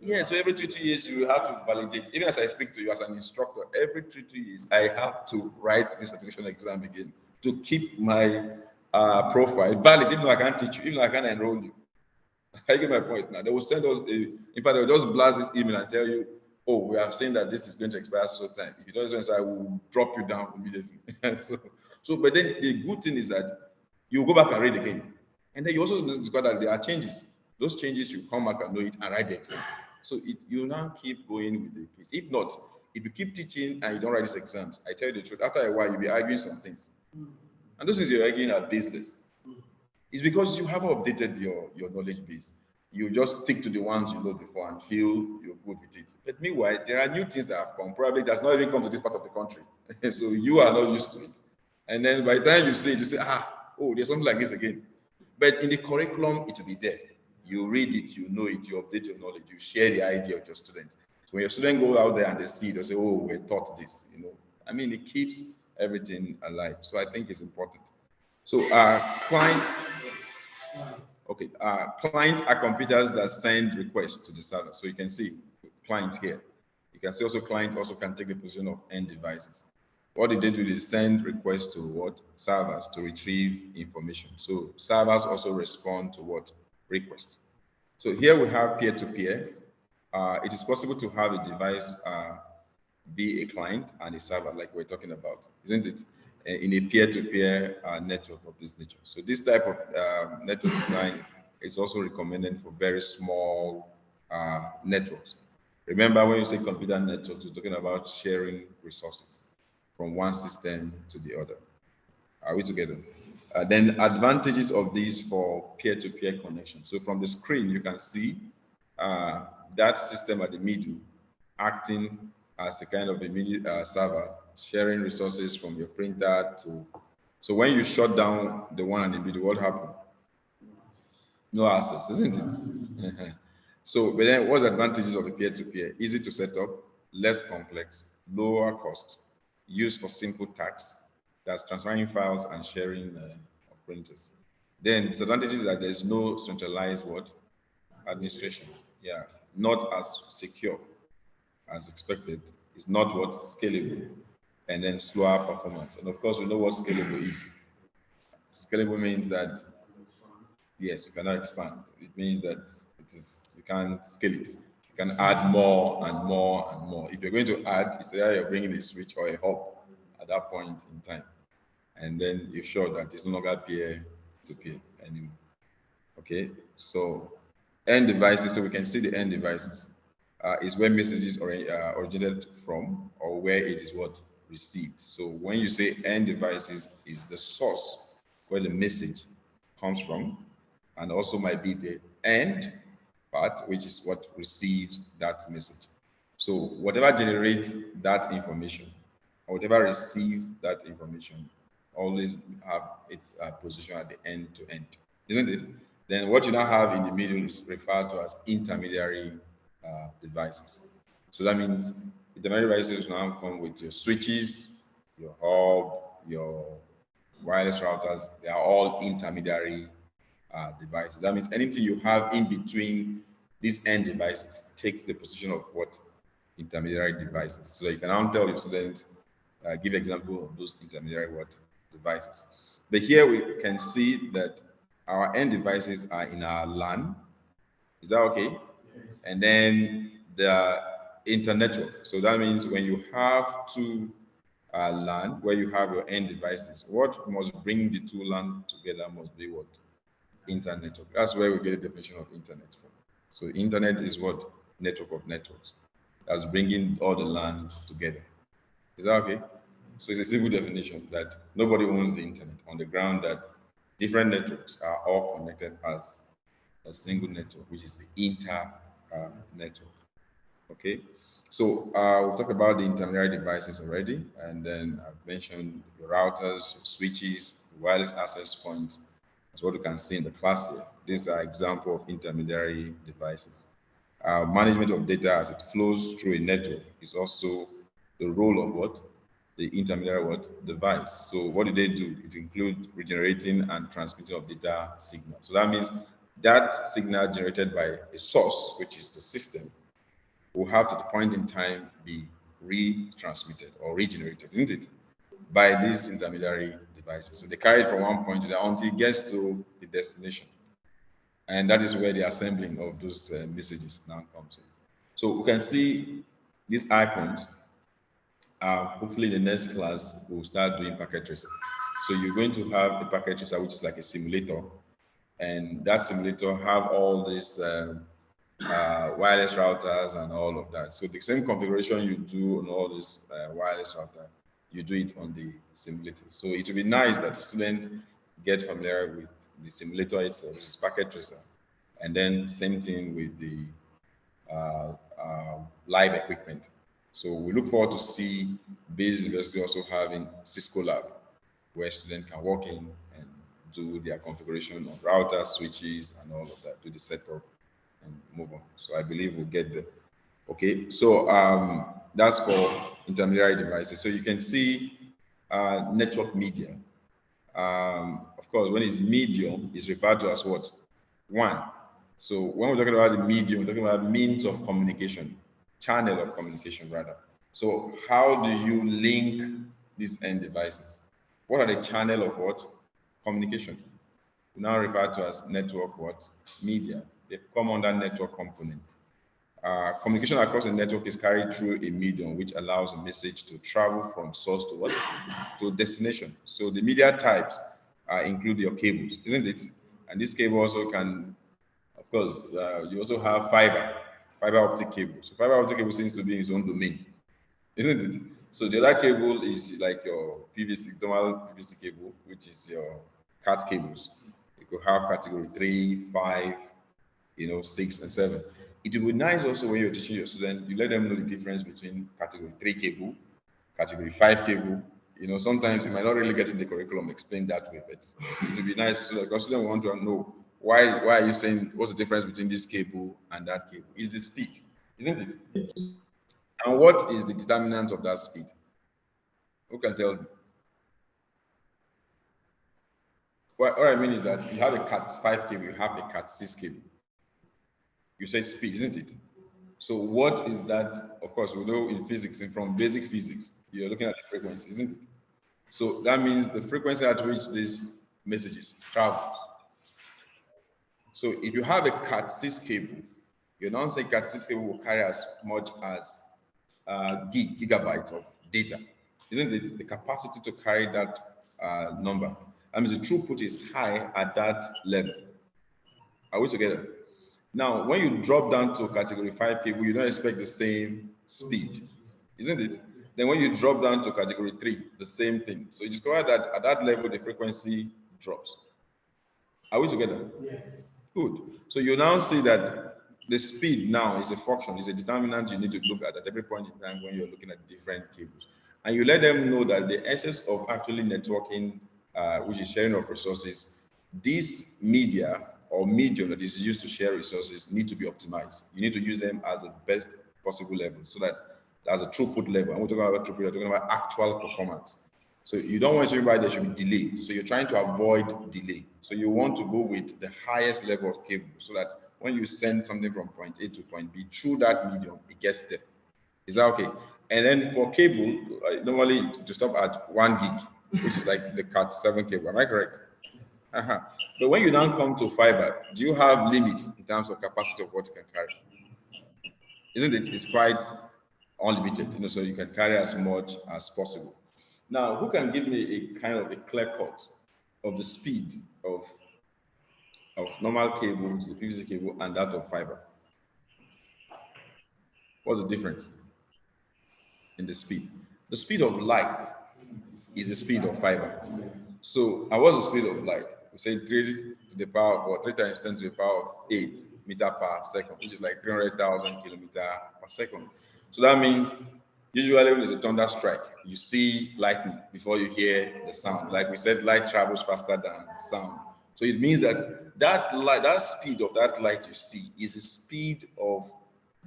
Yeah, so every 3 years you have to validate. Even as I speak to you as an instructor, every 3 years I have to write this certification exam again to keep my profile valid. Even though I can't teach you, even though I can't enroll you. I get my point now. They will send us in fact, they'll just blast this email and tell you, oh, we have seen that this is going to expire so time. If it doesn't, I will drop you down immediately. so, but then the good thing is that you go back and read again. And then you also discover that there are changes. Those changes, you come back and know it and write the exam. So you now keep going with the case. If not, if you keep teaching and you don't write these exams, I tell you the truth, after a while, you'll be arguing some things. And those things you're arguing are baseless. It's because you haven't updated your knowledge base. You just stick to the ones you know before and feel you're good with it. But meanwhile, there are new things that have come. Probably that's not even come to this part of the country. So you are not used to it. And then by the time you see it, you say, oh, there's something like this again. But in the curriculum, it will be there. You read it, you know it, you update your knowledge, you share the idea with your students. So when your student go out there and they see it, they say, oh, we're taught this, you know. I mean, it keeps everything alive. So I think it's important. So clients are computers that send requests to the server. So you can see client here. You can see also client also can take the position of end devices. What they do is send requests to what? Servers to retrieve information. So servers also respond to what? Request. So here we have peer-to-peer. It is possible to have a device be a client and a server like we're talking about, isn't it? In a peer-to-peer network of this nature. So this type of network design is also recommended for very small networks. Remember, when you say computer networks, we're talking about sharing resources from one system to the other. Are we together? Then advantages of these for peer-to-peer connection. So from the screen, you can see that system at the middle acting as a kind of a mini server, sharing resources from your printer to. So when you shut down the one in the middle, what happened? No access, isn't it? So, but then what's the advantages of a peer-to-peer? Easy to set up, less complex, lower cost, used for simple tasks, that's transferring files and sharing of printers. Then disadvantages that there's no centralized what? Administration. Yeah, not as secure as expected. It's not what? Scalable. And then slower performance. And of course, we know what scalable is. Scalable means that, yes, you cannot expand. It means that you can't scale it. You can add more and more and more. If you're going to add, it's either you're bringing a switch or a hub at that point in time. And then you're sure that it's no longer peer to peer anymore. Okay, so end devices, so we can see the end devices is where messages originated from or where it is what received. So when you say end devices is the source where the message comes from, and also might be the end part, which is what receives that message. So whatever generates that information, or whatever receive that information, always have its position at the end to end, isn't it? Then what you now have in the middle is referred to as intermediary devices. So that means intermediary devices now come with your switches, your hub, your wireless routers. They are all intermediary devices. That means anything you have in between these end devices take the position of what? Intermediary devices. So you can now tell your students, give example of those intermediary what? Devices. But here we can see that our end devices are in our LAN. Is that okay? Yes. And then the internetwork. So that means when you have two LAN where you have your end devices, what must bring the two LAN together must be what? Internet network. That's where we get the definition of internet from. So internet is what? Network of networks. That's bringing all the LANs together. Is that okay? So it's a simple definition that nobody owns the internet on the ground that different networks are all connected as a single network, which is the network. Okay. So we've talked about the intermediary devices already, and then I've mentioned your routers, your switches, wireless access points. That's what you can see in the class here. These are examples of intermediary devices. Management of data as it flows through a network is also the role of what? The intermediary what? Device. So what do? It includes regenerating and transmitting of data signal. So that means that signal generated by a source, which is the system, will have to the point in time be retransmitted or regenerated, isn't it? By these intermediary devices. So they carry it from one point to the other until it gets to the destination. And that is where the assembling of those messages now comes in. So we can see these icons. Hopefully in the next class, we'll start doing packet tracer. So you're going to have a packet tracer, which is like a simulator. And that simulator have all these wireless routers and all of that. So the same configuration you do on all this wireless router, you do it on the simulator. So it would be nice that students get familiar with the simulator itself, which is packet tracer. And then same thing with the live equipment. So we look forward to see Bayes University also having Cisco Lab, where students can walk in and do their configuration of routers, switches, and all of that, do the setup and move on. So I believe we'll get there. Okay, so that's for intermediary devices. So you can see network media. Of course, when it's medium, it's referred to as what? One. So when we're talking about the medium, we're talking about means of communication, channel of communication rather. So how do you link these end devices? What are the channel of what? Communication. We now refer to as network what? Media. They come under network component. Communication across the network is carried through a medium which allows a message to travel from source to what? To destination. So the media types include your cables, isn't it? And this cable also can, of course, you also have fiber optic cable. So fiber optic cable seems to be in its own domain, isn't it? So the other cable is like your PVC, normal PVC cable, which is your cat cables. You could have category 3, 5, 6 and 7. It would be nice also when you're teaching your students, you let them know the difference between category 3 cable, category 5 cable. Sometimes you might not really get in the curriculum explained that way, but it would be nice so that because students want to know why are you saying what's the difference between this cable and that cable? Is the speed, isn't it? And what is the determinant of that speed? Who can tell me? What I mean is that you have a Cat 5 cable, you have a Cat 6 cable. You say speed, isn't it? So what is that? Of course, we know in physics, and from basic physics, you're looking at the frequency, isn't it? So that means the frequency at which these messages travels. So if you have a Cat 6 cable, you now say Cat 6 cable will carry as much as gigabyte of data, isn't it? The capacity to carry that number. That means the throughput is high at that level. Are we together? Now, when you drop down to category 5 cable, you don't expect the same speed, isn't it? Then when you drop down to category 3, the same thing. So you discover that at that level, the frequency drops. Are we together? Yes. Good. So you now see that the speed now is a function, is a determinant you need to look at every point in time when you're looking at different cables. And you let them know that the essence of actually networking, which is sharing of resources, this media or medium that is used to share resources need to be optimized. You need to use them as the best possible level so that there's a throughput level. And we're talking about throughput, we're talking about actual performance. So you don't want to everybody there should be delay. So you're trying to avoid delay. So you want to go with the highest level of cable so that when you send something from point A to point B through that medium, it gets there. Is that okay? And then for cable, normally to stop at 1 gig, which is like the Cat7 cable. Am I correct? But when you now come to fiber, do you have limits in terms of capacity of what you can carry? Isn't it? It's quite unlimited, so you can carry as much as possible. Now, who can give me a kind of a clear cut of the speed of normal cables, the PVC cable, and that of fiber? What's the difference in the speed? The speed of light is the speed of fiber. So, and what's the speed of light? We say 3 to the power of 4, 3 times 10 to the power of 8 meter per second, which is like 300,000 kilometer per second. So that means usually when there's a thunder strike, you see lightning before you hear the sound. Like we said, light travels faster than sound. So it means that that speed of that light you see is the speed of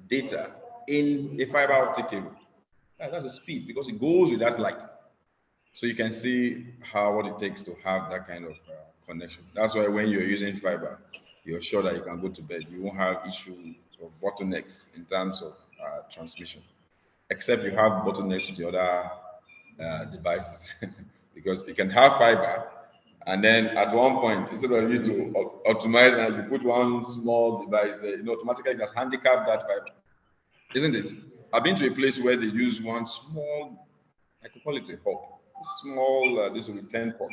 data in a fiber optic cable. That's a speed because it goes with that light. So you can see what it takes to have that kind of connection. That's why when you're using fiber, you're sure that you can go to bed. You won't have issues of bottlenecks in terms of transmission, except you have bottlenecks with the other devices. Because you can have fiber, and then at one point, instead of you to optimize and you put one small device there, automatically it has handicapped that fiber. Isn't it? I've been to a place where they use one small, I could call it a hub, small, this will be 10 port.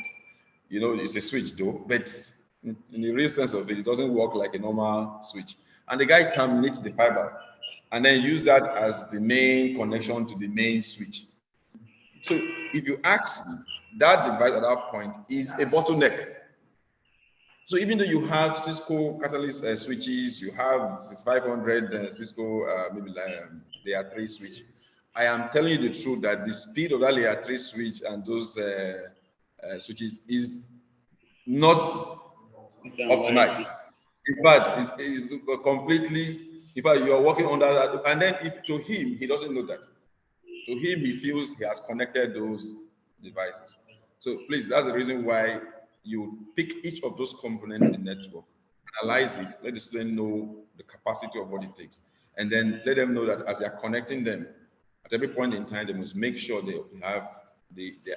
It's a switch though, but in the real sense of it, it doesn't work like a normal switch. And the guy terminates the fiber and then use that as the main connection to the main switch. So if you ask me, that device at that point is a bottleneck. So even though you have Cisco Catalyst switches, you have 6500 Cisco maybe layer 3 switch, I am telling you the truth that the speed of that layer 3 switch and those switches is not optimized. In fact, it's completely, in fact, you are working under that. And then to him, he doesn't know that. To him, he feels he has connected those devices. So please, that's the reason why you pick each of those components in network, analyze it, let the student know the capacity of what it takes, and then let them know that as they are connecting them, at every point in time, they must make sure they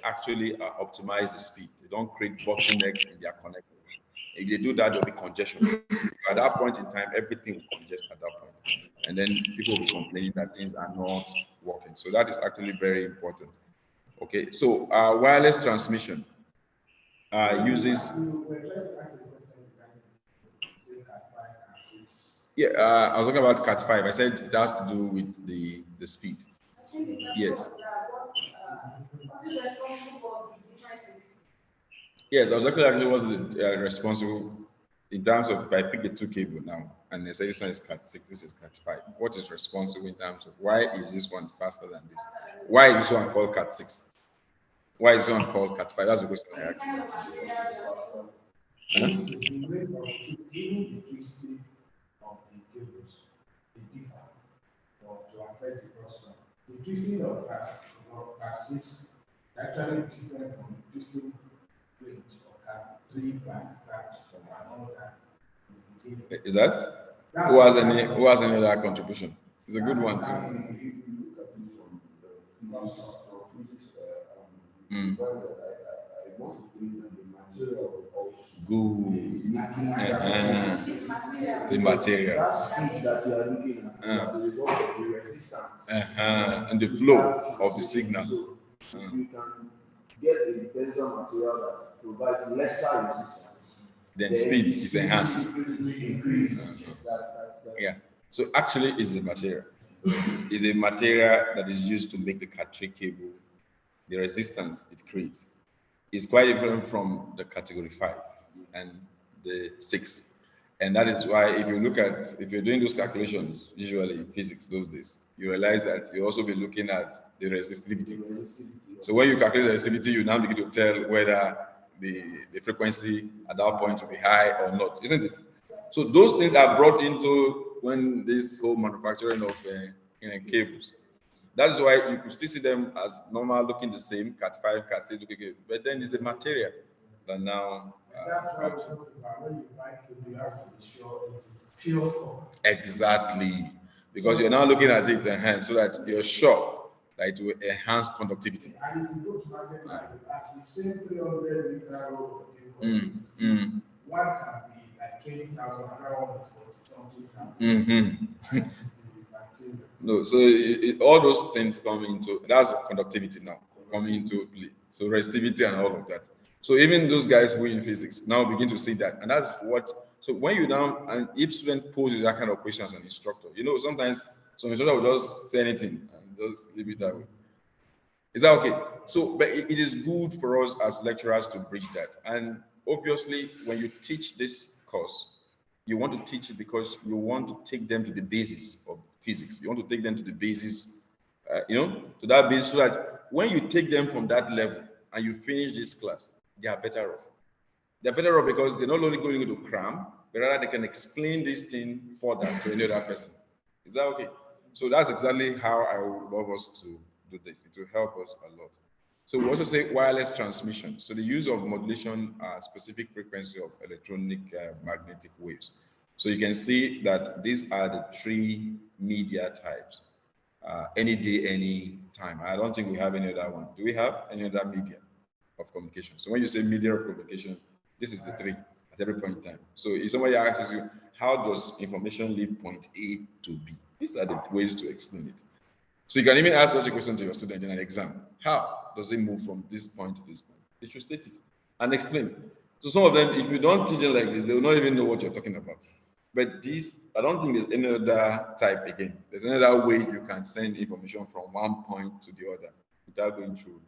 actually optimize the speed. They don't create bottlenecks in their connection. If they do that, there'll be congestion. At that point in time, everything will congest at that point. And then people will be complaining that things are not working. So that is actually very important. Okay, so wireless transmission uses. Yeah, I was talking about Cat5. I said it has to do with the speed. Yes. Yes, I was actually what's responsible in terms of if I pick the two cable now and they say this one is Cat6, this is Cat5. What is responsible in terms of why is this one faster than this? Why is this one called Cat6? Why is this one called Cat5? That's the question I asked. The rate of twisting of the cables is different to affect the crosstalk. The twisting of Cat6 is actually different from the twisting rate of Cat3 Cat from another. Is that? Who has any other contribution? It's a good one too. If you look at it from the physics, I want to believe that the material of good. The material. That speed that you are looking at is as a result of the resistance and the flow of the signal. So if you can get a denser material that provides lesser resistance, then speed is enhanced. Increase. Yeah. So actually, it's a material. It's a material that is used to make the Cat3 cable. The resistance it creates is quite different from the category 5 and the 6. And that is why if you're doing those calculations, usually in physics those days, you realize that you also be looking at the resistivity. So when you calculate the resistivity, you now begin to tell whether the frequency at that point will be high or not, isn't it? So those things are brought into when this whole manufacturing of cables. That is why you could still see them as normal, looking the same, Cat 5, Cat 6, looking good. But then it's the material that now that's why when you buy cable, you have to be sure it is pure copper. Exactly. Because you're now looking at it in hand so that you're sure that it will enhance conductivity. And if you go to market at the same 300 meter road, one can be like 20,000, another one is 40 something. No, so all those things come into, that's conductivity now coming into play. So resistivity and all of that. So even those guys who in physics now begin to see that, and that's what. So when you now, and if student poses that kind of question as an instructor, sometimes some instructor will just say anything and just leave it that way. Is that okay? So, but it is good for us as lecturers to bridge that. And obviously, when you teach this course, you want to teach it because you want to take them to the basis of physics. You want to take them to the basis, to that base, so that when you take them from that level and you finish this class, they are better off. They're better off because they're not only going to cram, but rather they can explain this thing further to any other person. Is that okay? So that's exactly how I would love us to do this. It will help us a lot. So we also say wireless transmission. So the use of modulation specific frequency of electronic magnetic waves. So you can see that these are the three media types. Any day, any time. I don't think we have any other one. Do we have any other media of communication? So when you say media of communication, this is the three at every point in time. So if somebody asks you, how does information leave point A to B? These are the ways to explain it. So you can even ask such a question to your student in an exam. How does it move from this point to this point? They should state it and explain. So some of them, if you don't teach them like this, they will not even know what you're talking about. But this, I don't think there's any other type again. There's another way you can send information from one point to the other without going through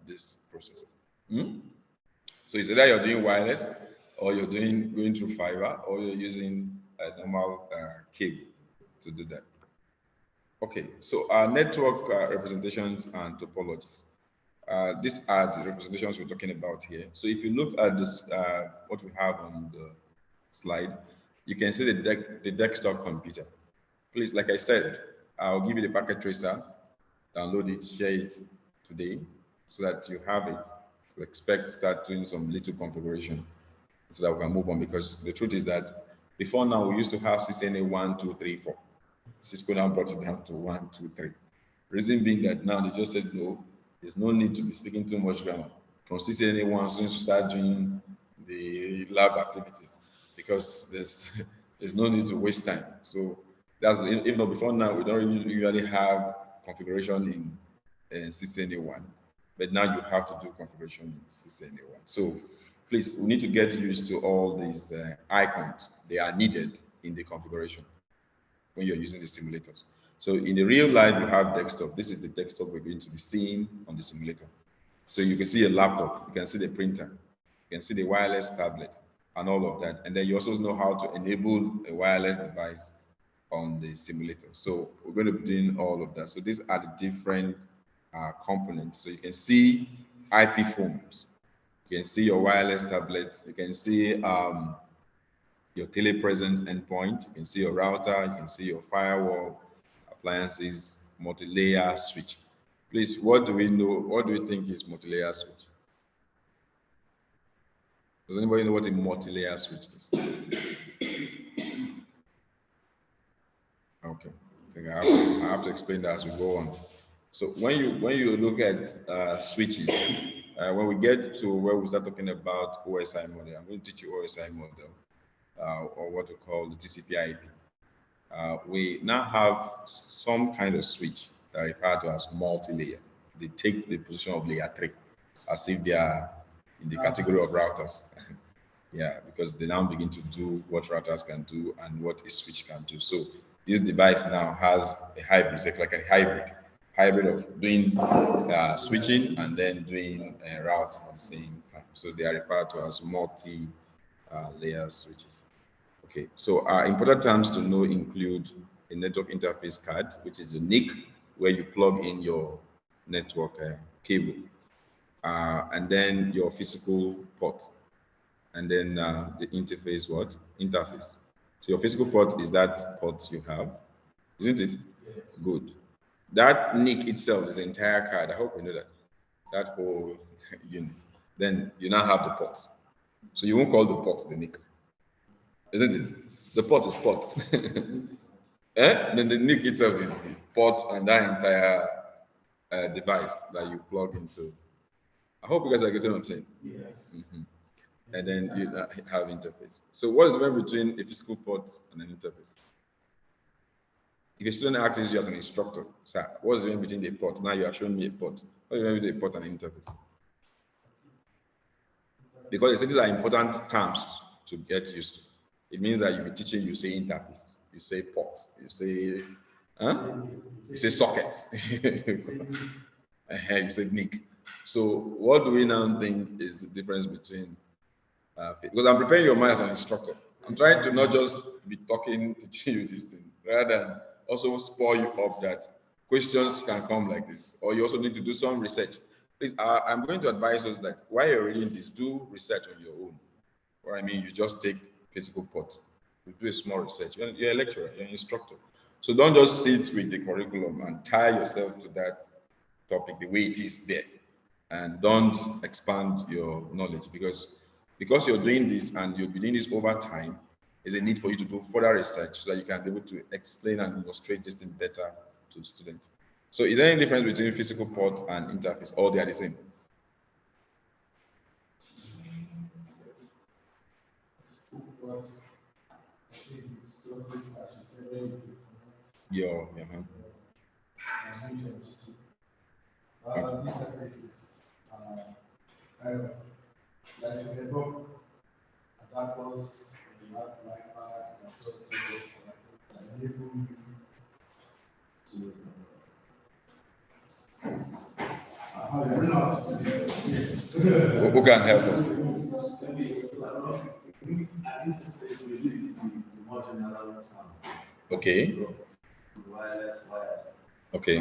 this process. So it's either you're doing wireless, or you're going through fiber, or you're using a normal cable to do that. Okay, so our network representations and topologies. These are the representations we're talking about here. So if you look at this, what we have on the slide, you can see the desktop computer. Please, like I said, I'll give you the packet tracer, download it, share it today, so that you have it. To start doing some little configuration, so that we can move on. Because the truth is that before now we used to have CCNA 1, 2, 3, 4. Cisco now brought it down to 1, 2, 3. Reason being that now they just said no, there's no need to be speaking too much grammar. From CCNA 1, students to start doing the lab activities, because there's no need to waste time. So that's, even though before now we don't usually have configuration in CCNA 1, but now you have to do configuration in CCNA 1. So please, we need to get used to all these icons. They are needed in the configuration when you're using the simulators. So in the real life, you have desktop. This is the desktop we're going to be seeing on the simulator. So you can see a laptop, you can see the printer, you can see the wireless tablet, and all of that. And then you also know how to enable a wireless device on the simulator. So we're going to be doing all of that. So these are the different components. So you can see IP phones, you can see your wireless tablet, you can see your telepresence endpoint, you can see your router, you can see your firewall, appliances, multi-layer switch. Please, what do we know? What do we think is multi-layer switch? Does anybody know what a multi-layer switch is? Okay, I think I have to explain that as we go on. So when you look at switches, when we get to where we start talking about OSI model, I'm going to teach you OSI model, or what we call the TCP/IP. We now have some kind of switch that are referred to as multi-layer. They take the position of layer 3 as if they are in the category of routers. Yeah, because they now begin to do what routers can do and what a switch can do. So this device now has a hybrid, it's like a hybrid of doing switching and then doing route at the same time. So they are referred to as multi-layer switches. Okay, so important terms to know include a network interface card, which is the NIC, where you plug in your network cable, and then your physical port, and then the interface what? Interface. So your physical port is that port you have, isn't it? Yes. Good. That NIC itself is the entire card. I hope you know that. That whole unit. Then you now have the port. So you won't call the port the NIC, isn't it? The port is port. Then the NIC itself is the port and that entire device that you plug into. I hope you guys are getting what I'm saying. Yes. And then you have interface. So what is the difference between a physical port and an interface? If a student asks you as an instructor, sir, what's the difference between a port? Now you have shown me a port. What's the difference between a port and an interface? Because these are important terms to get used to. It means that you'll be teaching, you say interface, you say port, you say, you say socket, you say NIC. So what do we now think is the difference between, because I'm preparing your mind as an instructor. I'm trying to not just be talking, teaching you this thing, rather than also spoil you up that questions can come like this, or you also need to do some research. Please, I'm going to advise us that while you're reading this, do research on your own. What I mean, you just take physical port, you do a small research. You're a lecturer, you're an instructor. So don't just sit with the curriculum and tie yourself to that topic the way it is there. And don't expand your knowledge because you're doing this and you'll be doing this over time, there's a need for you to do further research so that you can be able to explain and illustrate this thing better to the student. So is there any difference between physical port and interface, or they are the same? Your who can help us? Okay. Okay.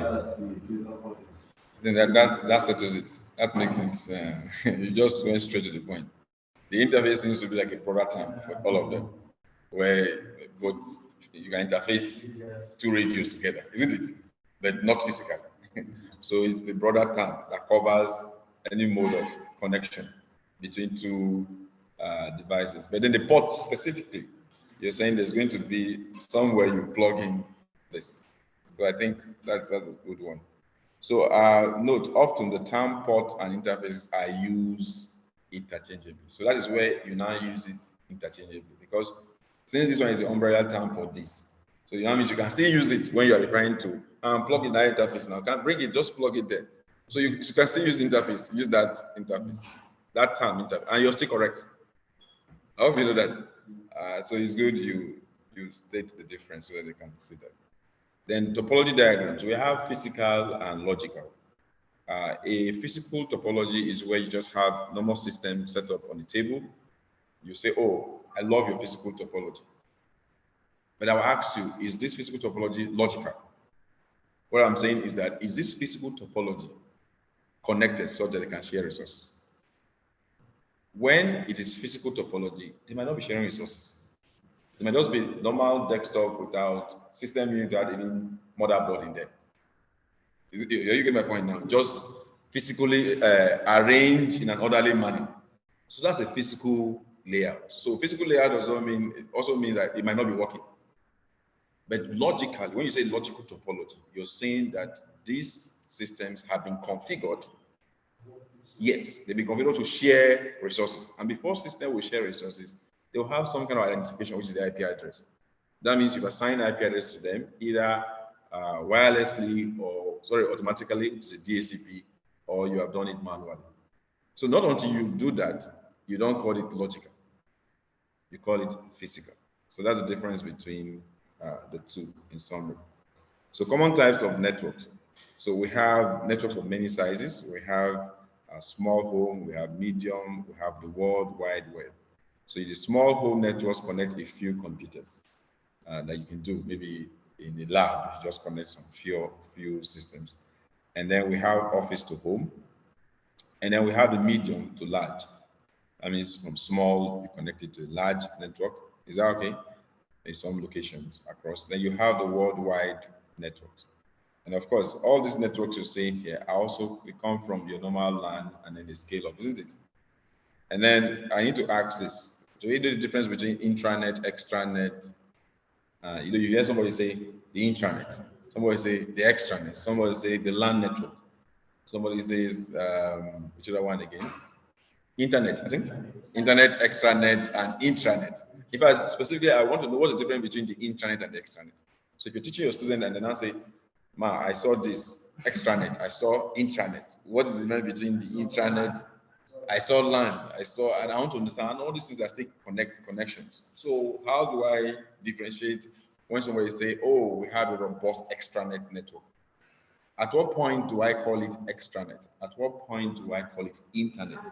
Then that settles it. That makes it. You just went straight to the point. The interface seems to be like a broader term for all of them, where both you can interface two radios together, isn't it? But not physical. So it's the broader term that covers any mode of connection between two devices. But then the port specifically, you're saying there's going to be somewhere you plug in this. So I think that's a good one. So note, often the term port and interfaces are used interchangeably. So that is where you now use it interchangeably, because since this one is the umbrella term for this, so you know means you can still use it when you are referring to plug in that interface now. Can't bring it, just plug it there. So you can still use interface, use that interface, that term interface, and you're still correct. I hope you know that. So it's good you state the difference so that they can see that. Then topology diagrams, we have physical and logical. A physical topology is where you just have normal system set up on the table. You say, oh, I love your physical topology. But I will ask you, is this physical topology logical? What I'm saying is that, is this physical topology connected so that they can share resources? When it is physical topology, they might not be sharing resources. It might just be normal desktop without system unit without even motherboard in there. You get my point now? Just physically arranged in an orderly manner. So that's a physical layout. So physical layout does not mean, it also means that it might not be working. But logically, when you say logical topology, you're saying that these systems have been configured. Yes, they've been configured to share resources. And before system will share resources, they'll have some kind of identification, which is the IP address. That means you've assigned IP address to them, either wirelessly or, automatically, which is a DHCP, or you have done it manually. So not until you do that, you don't call it logical. You call it physical. So that's the difference between the two in summary. So common types of networks. So we have networks of many sizes. We have a small home, we have medium, we have the World Wide Web. So the small home networks connect a few computers that you can do. Maybe in the lab, you just connect some few systems. And then we have office to home. And then we have the medium to large. That means from small, you connect it to a large network. Is that okay? In some locations across. Then you have the worldwide networks. And of course, all these networks you see here are also, they come from your normal LAN and then they scale up, isn't it? And then I need to ask this. Do you know the difference between intranet, extranet? You hear somebody say the intranet, somebody say the extranet, somebody say the LAN network, somebody says, which other one again? Internet, I think. Internet, extranet, and intranet. In fact, specifically, I want to know what's the difference between the intranet and the extranet. So if you're teaching your student and then I say, Ma, I saw this extranet, I saw intranet. What is the difference between the intranet? I saw LAN, and I want to understand all these things are still connections. So how do I differentiate when somebody say, oh, we have a robust extranet network? At what point do I call it extranet? At what point do I call it internet?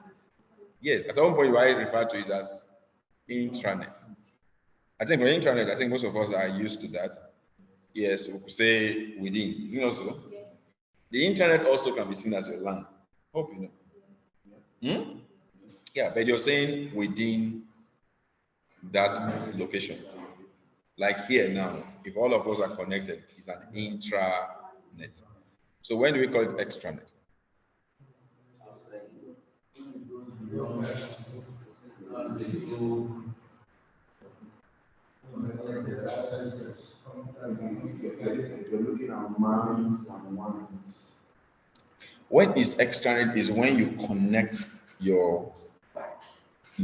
Yes, at one point do I refer to it as intranet. I think for intranet, I think most of us are used to that. Yes, we could say within. Isn't it also? The internet also can be seen as a LAN. Hope you know. Yeah, but you're saying within that location. Like here now, if all of us are connected, it's an intranet. So when do we call it extranet? When is extranet is when you connect your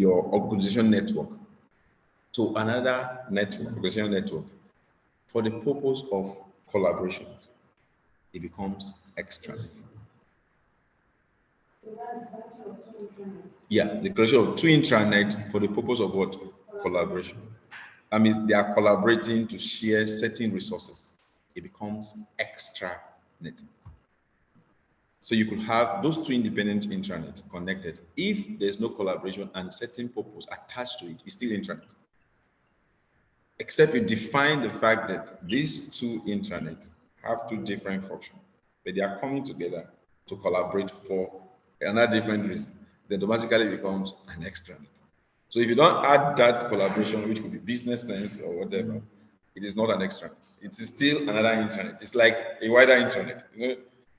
organization network to another network, organizational network, for the purpose of collaboration. It becomes extranet. Yeah, the creation of two intranet for the purpose of what? Collaboration. That means they are collaborating to share certain resources. It becomes extranet. So you could have those two independent intranets connected. If there's no collaboration and certain purpose attached to it, it's still intranet. Except you define the fact that these two intranets have two different functions, but they are coming together to collaborate for another different reason. Then automatically becomes an extranet. So if you don't add that collaboration, which could be business sense or whatever, it is not an extranet. It is still another intranet. It's like a wider intranet. You know,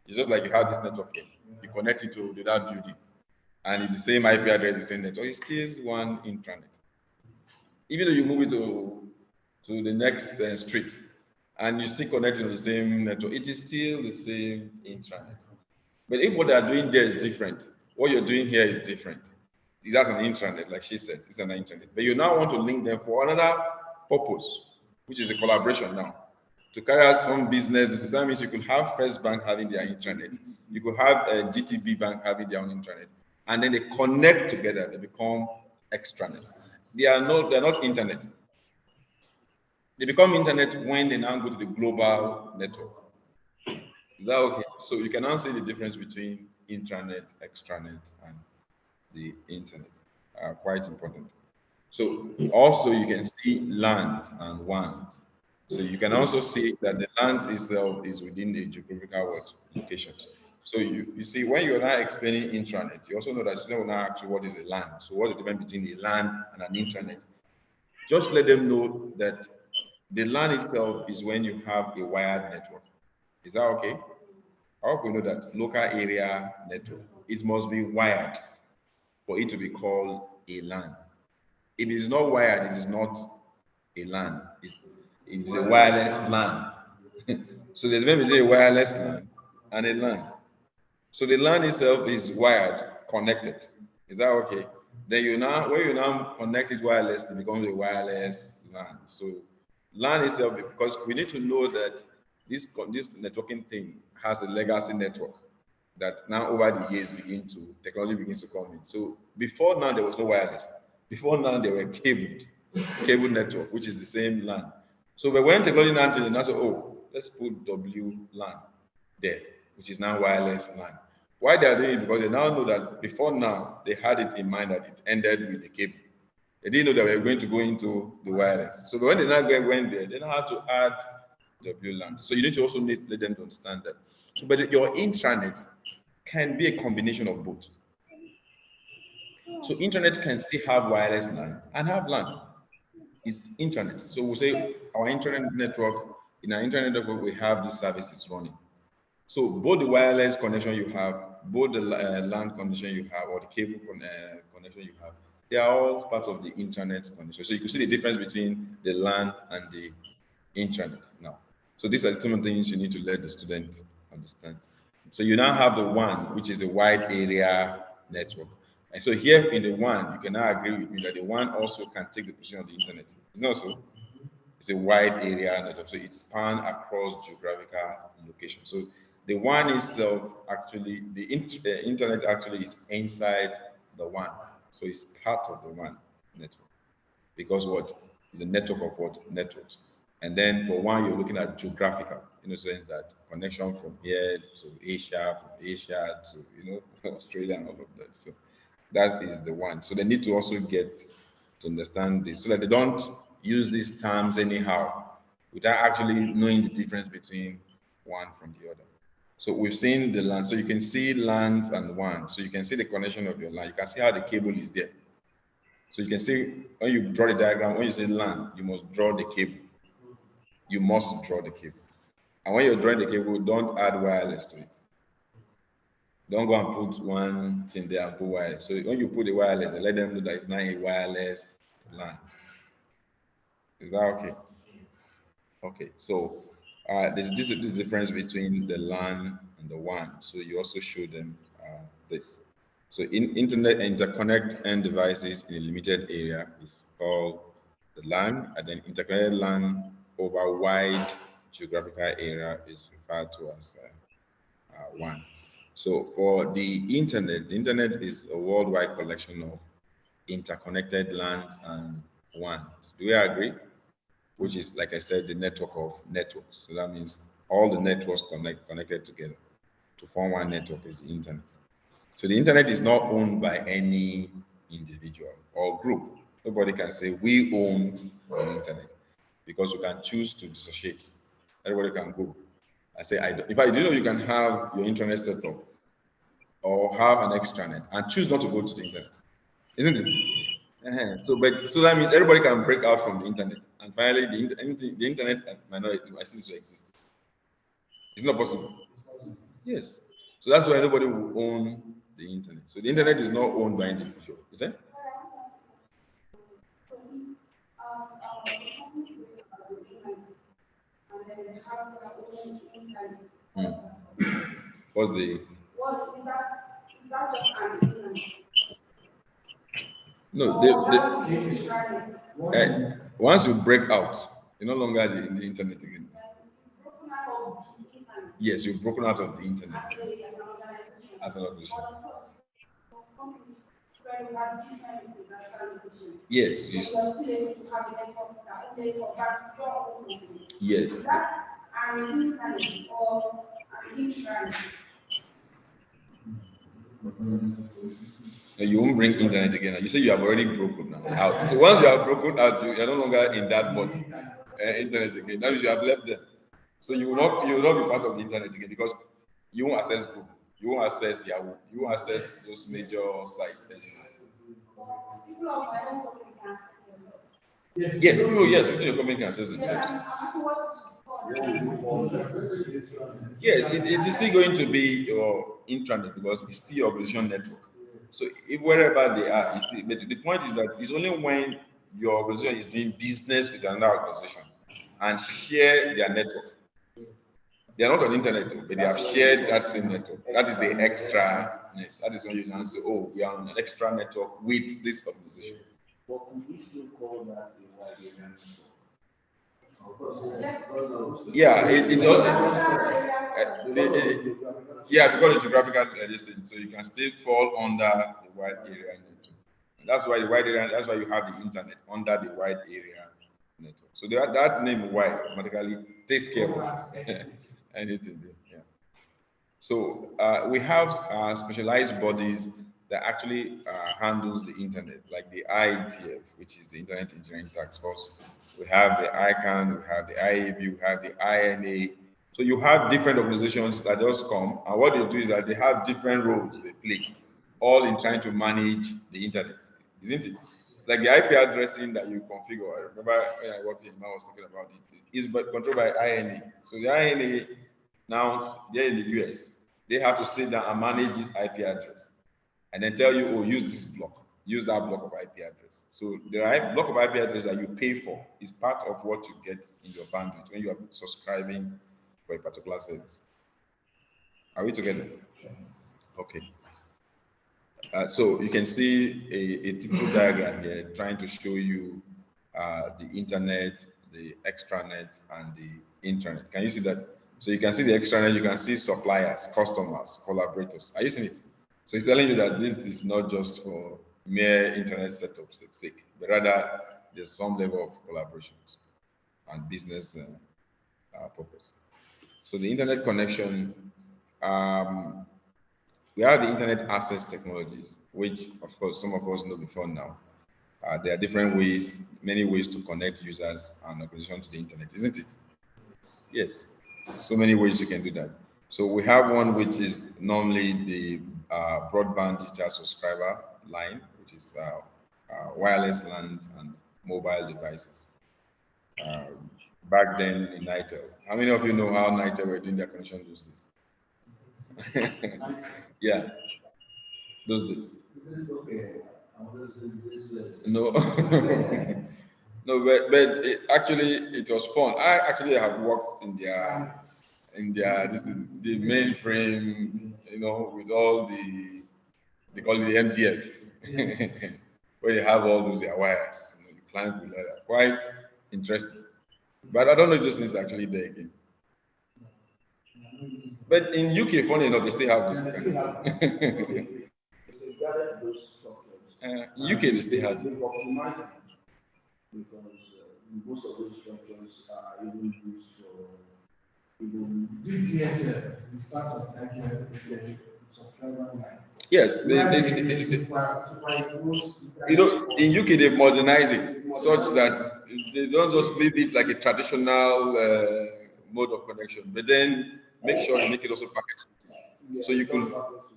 it's just like you have this network here. You connect it to that building, and it's the same IP address, the same network. It's still one intranet. Even though you move it to the next street, and you still connect to the same network, it is still the same intranet. But if what they are doing there is different, what you're doing here is different. It's just an intranet, like she said, it's an intranet. But you now want to link them for another purpose, which is a collaboration now. To carry out some business, that means you could have First Bank having their intranet. You could have a GTB Bank having their own intranet. And then they connect together, they become extranet. They're not internet. They become internet when they now go to the global network. Is that okay? So you can now see the difference between intranet, extranet, and the internet. Quite important. So also you can see land and WANs. So you can also see that the land itself is within a geographical location. So you see when you're now explaining intranet, you also know that students will now ask you what is a LAN. So what's the difference between a LAN and an intranet? Just let them know that the LAN itself is when you have a wired network. Is that okay? I hope we know that local area network, it must be wired for it to be called a LAN. If it is not wired, it is not a LAN. It's a wireless LAN. So there's maybe a wireless LAN and a LAN. So the LAN itself is wired, connected. Is that okay? Then when you now connect it wireless, it becomes a wireless LAN. So LAN itself, because we need to know that this networking thing has a legacy network that now over the years technology begins to come in. So before now, there was no wireless. Before now, they were cable network, which is the same LAN. So but when technology now changed, now say, oh, let's put WLAN there, which is now wireless LAN. Why they are doing it? Because they now know that before now, they had it in mind that it ended with the cable. They didn't know that we were going to go into the wireless. So when they now went there, they know how to add WLAN. So you need to also let them to understand that. So, but your intranet can be a combination of both. So internet can still have wireless LAN and have LAN. It's intranet. So we'll say our internet network, in our internet network, we have these services running. So both the wireless connection you have, both the LAN connection you have, or the cable connection you have, they are all part of the intranet connection. So you can see the difference between the LAN and the intranet now. So these are some of the things you need to let the student understand. So you now have the WAN, which is the wide area network. And so here in the WAN, you can now agree with me that the WAN also can take the position of the internet. It's not so. It's a wide area network, so it's spanned across geographical location. So the WAN itself, actually, the internet actually is inside the WAN. So it's part of the WAN network. Because what is a network of what? Networks. And then for WAN, you're looking at geographical, in the sense that connection from here to Asia, from Asia to, Australia and all of that. So that is the one. So they need to also get to understand this so that they don't use these terms anyhow without actually knowing the difference between one from the other. So we've seen the LAN. So you can see LAN and WAN. So you can see the connection of your LAN. You can see how the cable is there. So you can see when you draw the diagram, when you say LAN, you must draw the cable. You must draw the cable. And when you're drawing the cable, don't add wireless to it. Don't go and put one thing there and put wireless. So when you put the wireless, let them know that it's not a wireless LAN. Is that okay? Okay, so there's this difference between the LAN and the WAN. So you also show them this. So in internet interconnect end devices in a limited area is called the LAN, and then interconnected LAN over wide geographical area is referred to as WAN. So for the internet is a worldwide collection of interconnected LANs and WANs. Do we agree? Which is, like I said, the network of networks. So that means all the networks connected together to form one network is the internet. So the internet is not owned by any individual or group. Nobody can say we own the internet, because you can choose to dissociate. Everybody can go and say, I don't. In fact, you can have your internet set up or have an extranet and choose not to go to the internet, isn't it? So that means everybody can break out from the internet, and finally the internet might not cease to exist. It's not possible. Yes. So that's why nobody will own the internet. So the internet is not owned by individual. Is it? What's the? What is that? Is that just an internet? No, once you break out, you're no longer in the internet again. Yes, you've broken out of the internet as an organization. Yes, yes. Yes. That's an internet or an intranet. You won't bring internet again. You say you have already broken out. So once you have broken out, you are no longer in that body. Internet again. That means you have left them. So you will not be part of the internet again, because you won't access Google, you won't access Yahoo, you won't access those major sites anymore. People of my own company can access themselves. Yes, within your company can access themselves. Yeah, it is still going to be your intranet, because it's still your organization network. So if wherever they are, but the point is that it's only when your organization is doing business with another organization and share their network. They are not on the internet, but they have shared that same network. That is the extra net. That is when you can say, oh, we are on an extra network with this organization. But could we still call that a wide area network? Yeah, yeah, because the geographical distance, so you can still fall under the wide area network. And that's why that's why you have the internet under the wide area network. So that name wide automatically takes care of anything there. Yeah. So we have specialized bodies that actually handles the internet, like the IETF, which is the Internet Engineering Task Force. We have the ICANN, we have the IAB, we have the INA. So you have different organizations that just come, and what they do is that they have different roles they play, all in trying to manage the internet, isn't it? Like the IP addressing that you configure. I remember when I worked in, I was talking about it. Is controlled by INA. So the INA now they're in the US. They have to sit down and manage this IP address, and then tell you, oh, use this block, use that block of IP address. So the block of IP address that you pay for is part of what you get in your bandwidth when you are subscribing for a particular service. Are we together? Okay. So you can see a typical diagram here trying to show you the internet, the extranet, and the intranet. Can you see that? So you can see the extranet, you can see suppliers, customers, collaborators. Are you seeing it? So it's telling you that this is not just for mere internet setups sake, but rather there's some level of collaborations and business purpose. So the internet connection, we have the internet access technologies, which of course some of us know before now. There are different ways, many ways to connect users and organizations to the internet, isn't it? Yes, so many ways you can do that. So we have one which is normally the broadband digital subscriber line, which is wireless LAN and mobile devices. Back then in NITEL, how many of you know how NITEL were doing their connection those days? Yeah, those days. No, no, but actually it was fun. I actually have worked in this is the mainframe, you know, with all they call it the MDF, where you have all those wires, you know, you climb with that. Quite interesting. But I don't know if those things actually there again. But in UK, funny enough, they still have this. In UK, they still have it. Because most of those structures are even used for DSL. It's part of that subscriber line. Yes, you know, in UK they modernize it such that they don't just leave it like a traditional mode of connection, but then make sure you make it also packet switching.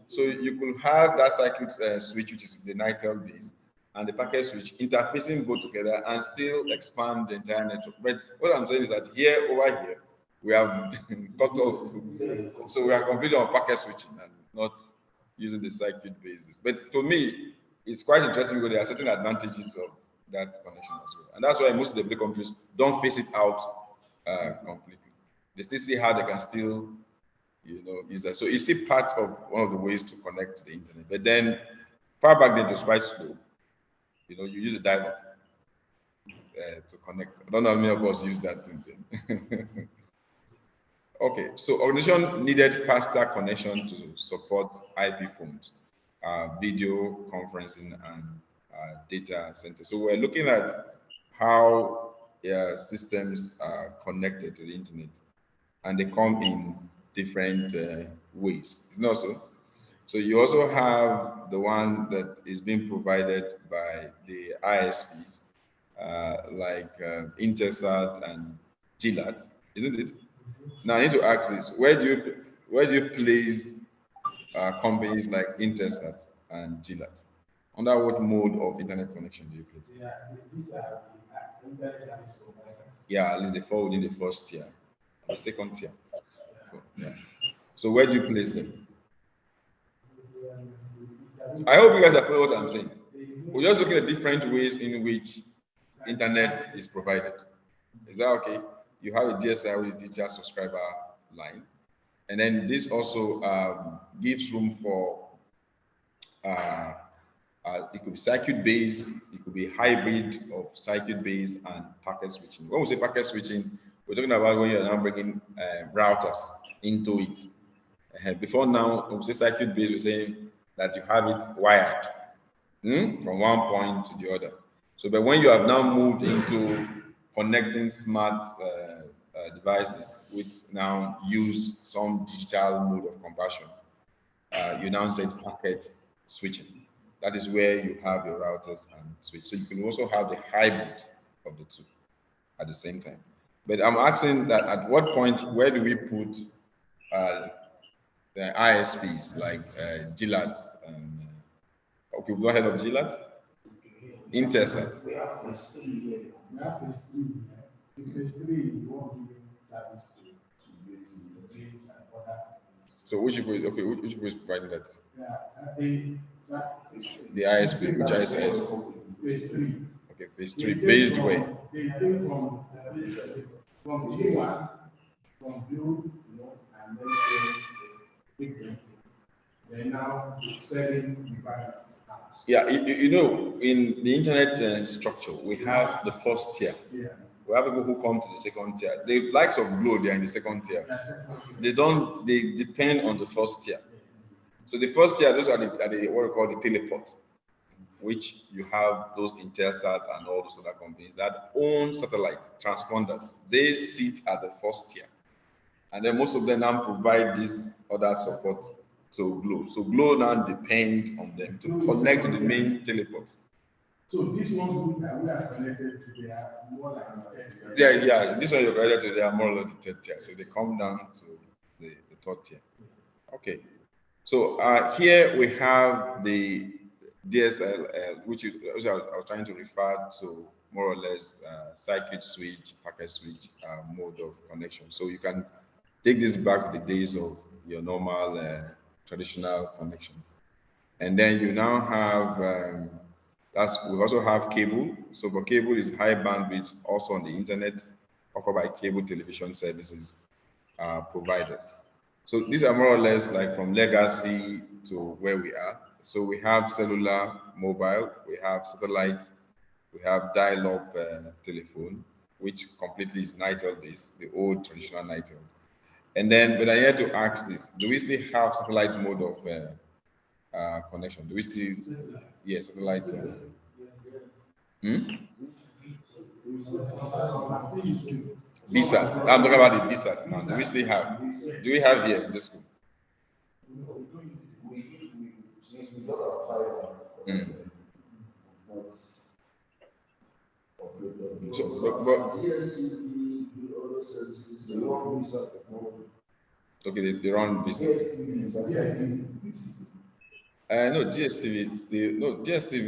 So you could have that circuit switch, which is the NITEL base, and the packet switch interfacing both together and still expand the entire network. But what I'm saying is that over here, we have cut off. So we are completely on packet switching and not using the circuit basis. But to me, it's quite interesting because there are certain advantages of that connection as well. And that's why most of the big countries don't face it out completely. They still see how they can still, you know, use that. So it's still part of one of the ways to connect to the internet. But then far back then it was quite slow. You know, you use a dial-up to connect. I don't know how many of us use that thing then. Okay, so organization needed faster connection to support IP phones, video conferencing, and data center. So we're looking at how systems are connected to the internet, and they come in different ways. It's not so. So you also have the one that is being provided by the ISPs, like Intersat and GLAT, isn't it? Now I need to ask this: where do you place companies like Intersat and GLAT? Under what mode of internet connection do you place them? Yeah, these are internet service providers. Yeah, at least they fall within the first tier, or second tier. Yeah. So where do you place them? I hope you guys are following what I'm saying. We're just looking at different ways in which internet is provided. Is that okay? You have a DSL with a digital subscriber line, and then this also gives room for it could be circuit based, it could be hybrid of circuit based and packet switching. When we say packet switching, we're talking about when you're now bringing routers into it. Before now, when we say circuit based, we're saying that you have it wired from one point to the other. So, but when you have now moved into connecting smart devices which now use some digital mode of conversion, you now say packet switching. That is where you have your routers and switch. So you can also have the hybrid of the two at the same time. But I'm asking that at what point, where do we put the ISPs like GLAT? Okay, we've not heard of GLAT? Intersat. We have phase 3 here. We have phase 3 here. In phase 3, you won't give service to base and other. So which is providing that? Yeah, the ISP, which ISP is? Phase 3. Okay, phase 3, based where? They came from G1, from Blue, and then they pick them. They're now selling the product. Yeah, in the internet structure, we have the first tier. Yeah. We have people who come to the second tier. The likes of Glow, they are in the second tier. They depend on the first tier. So the first tier, those are the what we call the teleport, which you have those Intelsat and all those other companies that own satellite transponders. They sit at the first tier. And then most of them now provide this other support to Glow. So Glow now depend on them to connect to the main teleport. So these ones that we are connected to, they are more like the third tier. Yeah, this one you're connected to, they are more like the third tier. So they come down to the third tier. Okay. So here we have the DSL, which I was trying to refer to more or less circuit switch, packet switch mode of connection. So you can take this back to the days of your normal traditional connection. And then you now have, we also have cable. So for cable is high bandwidth, also on the internet, offered by cable television services providers. So these are more or less like from legacy to where we are. So we have cellular, mobile, we have satellite, we have dial-up telephone, which completely is NITEL based, the old traditional NITEL. And then, but I had to ask this: do we still have satellite mode of connection? Do we still? Yes, satellite. BSAT. I'm talking about the BSAT now. Do we still have? Do we have here in this school? Okay, they run BSAT. No, DSTV. DSTV.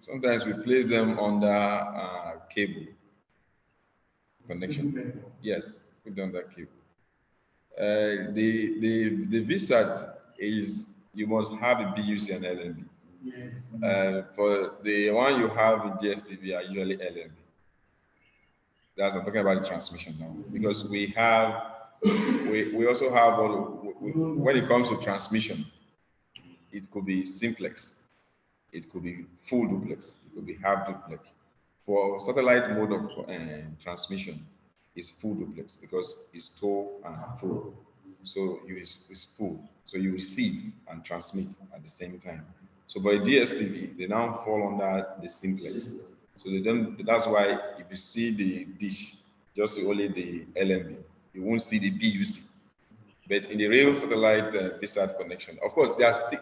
Sometimes we place them under cable connection. Yes, put down that cable. The VSAT is you must have a BUC and LNB. For the one you have in DSTV are usually LNB. That's I'm talking about the transmission now, because we also have when it comes to transmission, it could be simplex, it could be full duplex, it could be half duplex. For satellite mode of transmission, is full duplex because it's tow and full. So it's full. So you receive and transmit at the same time. So for a DSTV, they now fall under the simplex. So they don't. That's why if you see the dish, just see only the LNB. You won't see the BUC. But in the real satellite VSAT connection, of course,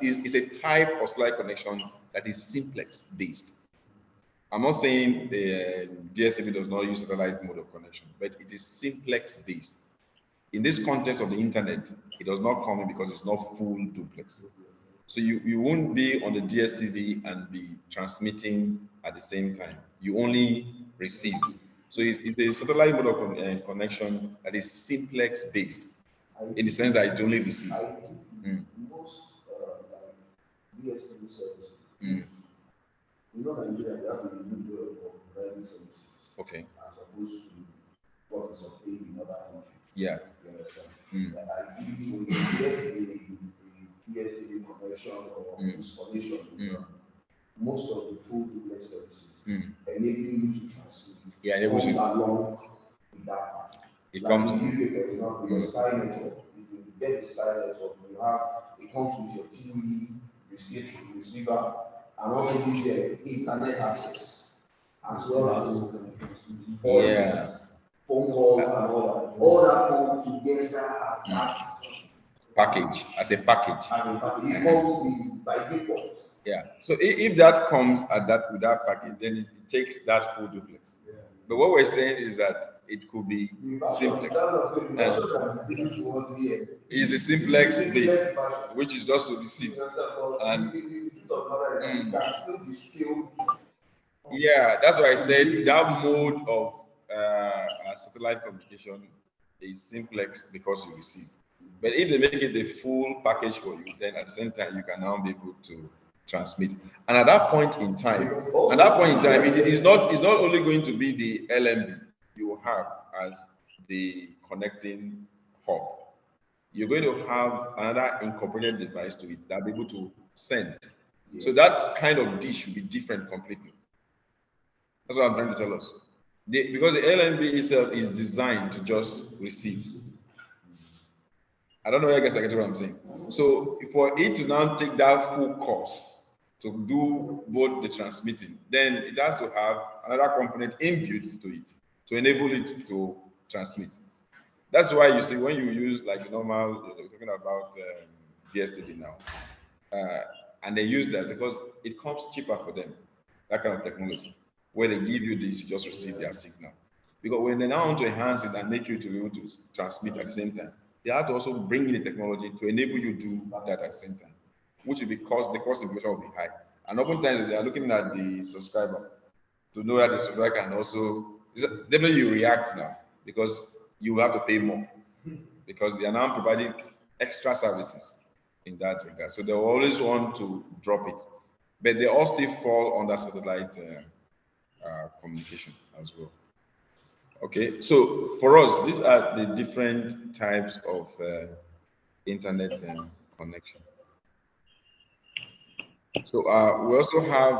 it's a type of satellite connection that is simplex based. I'm not saying the DSTV does not use satellite mode of connection, but it is simplex based. In this context of the internet, it does not come in because it's not full duplex. So you won't be on the DSTV and be transmitting at the same time. You only receive. So it's a satellite mode of connection that is simplex based, in the sense that you only receive. Most DSTV services, you know, Nigeria, they have a little of providing services. Okay. As opposed to what is obtained in other countries. Yeah. You understand? I believe when you get a DSTV connection or installation, most of the full duplex services enabling you to transmit. Yeah, comes along with that part. It like comes. in the UK, for example, the Sky Network. If you get the Sky Network, it comes with your TV, receiver, and also gives you internet access, as well as phone calls and all that. All that comes together as that package, as a package. It comes by default. Yeah. So if that comes at that with that package, then it takes that full duplex. But what we're saying is that it could be simplex. Is the simplex based, which is just to receive. And yeah, that's why I said that mode of satellite communication is simplex because you receive. But if they make it the full package for you, then at the same time you can now be able to transmit. And at that point in time, it's not only going to be the LMB you will have as the connecting hub. You're going to have another incorporated device to it that will be able to send. So that kind of dish should be different completely. That's what I'm trying to tell us. Because the LNB itself is designed to just receive. I don't know if you guys get what I'm saying. So for it to now take that full course to do both the transmitting, then it has to have another component inbuilt to it to enable it to transmit. That's why you see when you use like normal, we're talking about DSTV now, and they use that because it comes cheaper for them, that kind of technology, where they give you this, you just receive their signal. Because when they now want to enhance it and make you to be able to transmit at the same time, they have to also bring in the technology to enable you to do that at the same time, which will be the cost implication will be high. And oftentimes they are looking at the subscriber to know that the subscriber can also, definitely you react now because you have to pay more because they are now providing extra services in that regard. So they always want to drop it, but they all still fall under satellite communication as well. Okay, so for us, these are the different types of internet connection. So we also have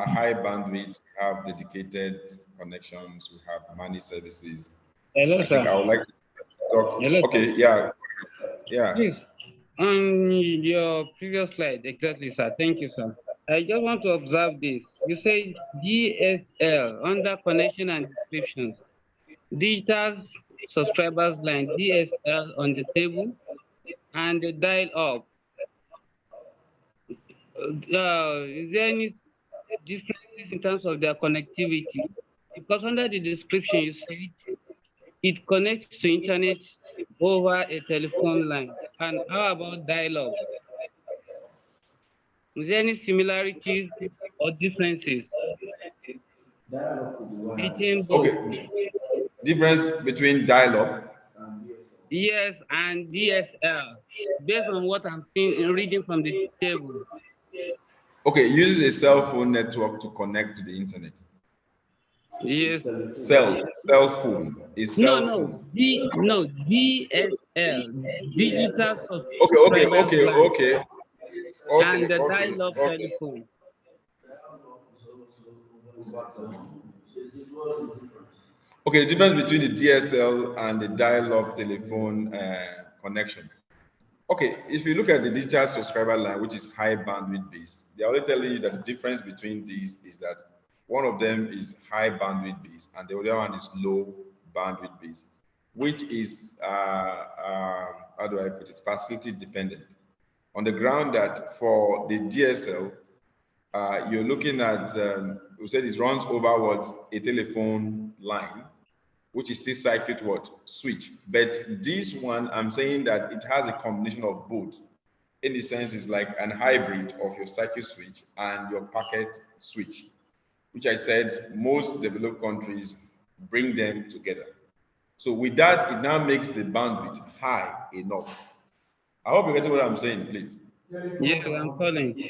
high bandwidth, we have dedicated connections, we have managed services. Hello, sir. I would like to talk. Hello, okay, sir. yeah. Please, on your previous slide, exactly, sir. Thank you, sir. I just want to observe this. You say DSL under connection and descriptions. Digital subscribers line DSL on the table and the dial up. Is there any differences in terms of their connectivity? Because under the description you said it connects to internet over a telephone line. And how about dial-up? Is there any similarities or differences between both? Okay, difference between dial-up. Yes, and DSL, based on what I'm seeing and reading from the table. Okay, it uses a cell phone network to connect to the internet. Yes. Cell phone is cell phone. No, DSL, digital Okay. And the dial-up telephone. Okay, the difference between the DSL and the dial-up telephone connection. Okay, if you look at the digital subscriber line, which is high bandwidth base, they're only telling you that the difference between these is that one of them is high bandwidth base and the other one is low bandwidth base, which is, how do I put it, facility dependent. On the ground that for the DSL, you're looking at, we said it runs over what, a telephone line, which is still circuit what, switch. But this one, I'm saying that it has a combination of both. In the sense, it's like an hybrid of your circuit switch and your packet switch, which I said most developed countries bring them together. So with that, it now makes the bandwidth high enough. I hope you get what I'm saying, please. Yes, I'm following.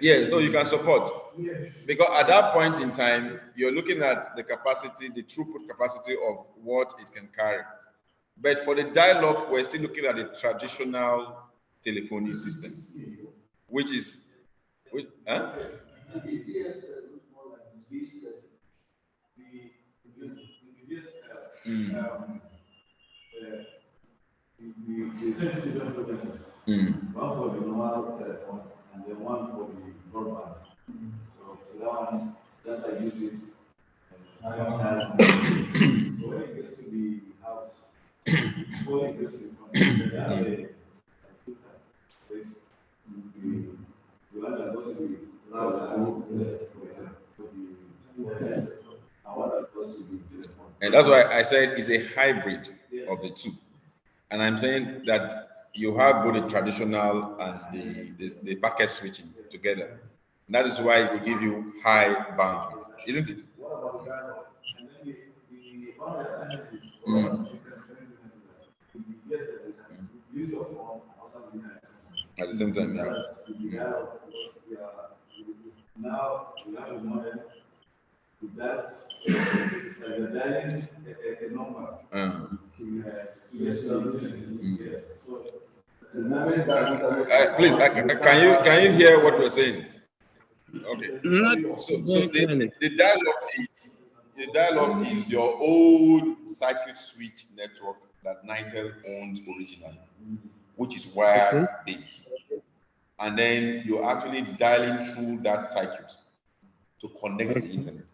Yeah, no, you can support. Because at that point in time, you're looking at the capacity, the throughput capacity of what it can carry. But for the dial-up, we're still looking at the traditional telephony system, which is, huh? The essentially different frequencies. One for the normal telephone and then one for the broadband. So that one, that I use it. So when it gets to the house, before it gets to the computer, they have a filter. We And that's why I said it's a hybrid of the two. And I'm saying that you have both the traditional and the packet switching together. And that is why it will give you high bandwidth, isn't it? At the same time, yeah. Now we have a model that's dialing a number So the moment that please, can you hear what we're saying? Okay. Not So very clearly. the dialogue is your old circuit switch network that Nitel owns originally, which is wired based. And then you're actually dialing through that circuit to connect to the internet.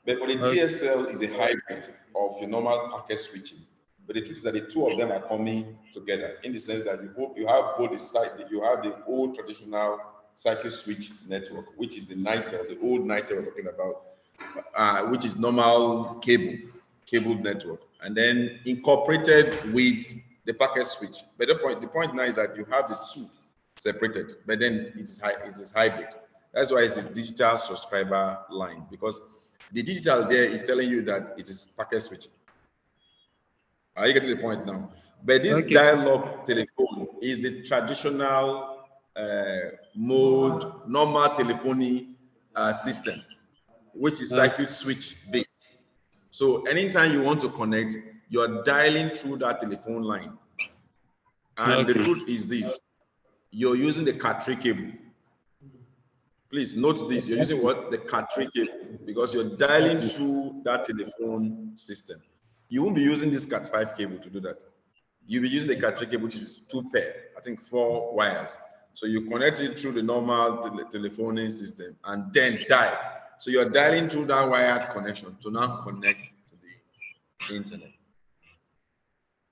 But for the DSL is a hybrid of your normal packet switching. But the truth is that the two of them are coming together in the sense that you have both the site, you have the old traditional circuit switch network, which is the Nitel, the old Nitel we're talking about, which is normal cable network, and then incorporated with the packet switch. But the point now is that you have the two separated, but then it is hybrid. That's why it's a digital subscriber line, because the digital there is telling you that it is packet switching. Are you getting the point now? But this dial-up telephone is the traditional mode, normal telephony system, which is circuit switch based. So anytime you want to connect, you're dialing through that telephone line. And the truth is this, you're using the Cat3 cable. Please note this, you're using what? The Cat3 cable, because you're dialing through that telephone system. You won't be using this Cat5 cable to do that. You'll be using the Cat3 cable, which is 2 pair, I think 4 wires. So you connect it through the normal telephoning system and then dial. So you're dialing through that wired connection to now connect to the internet.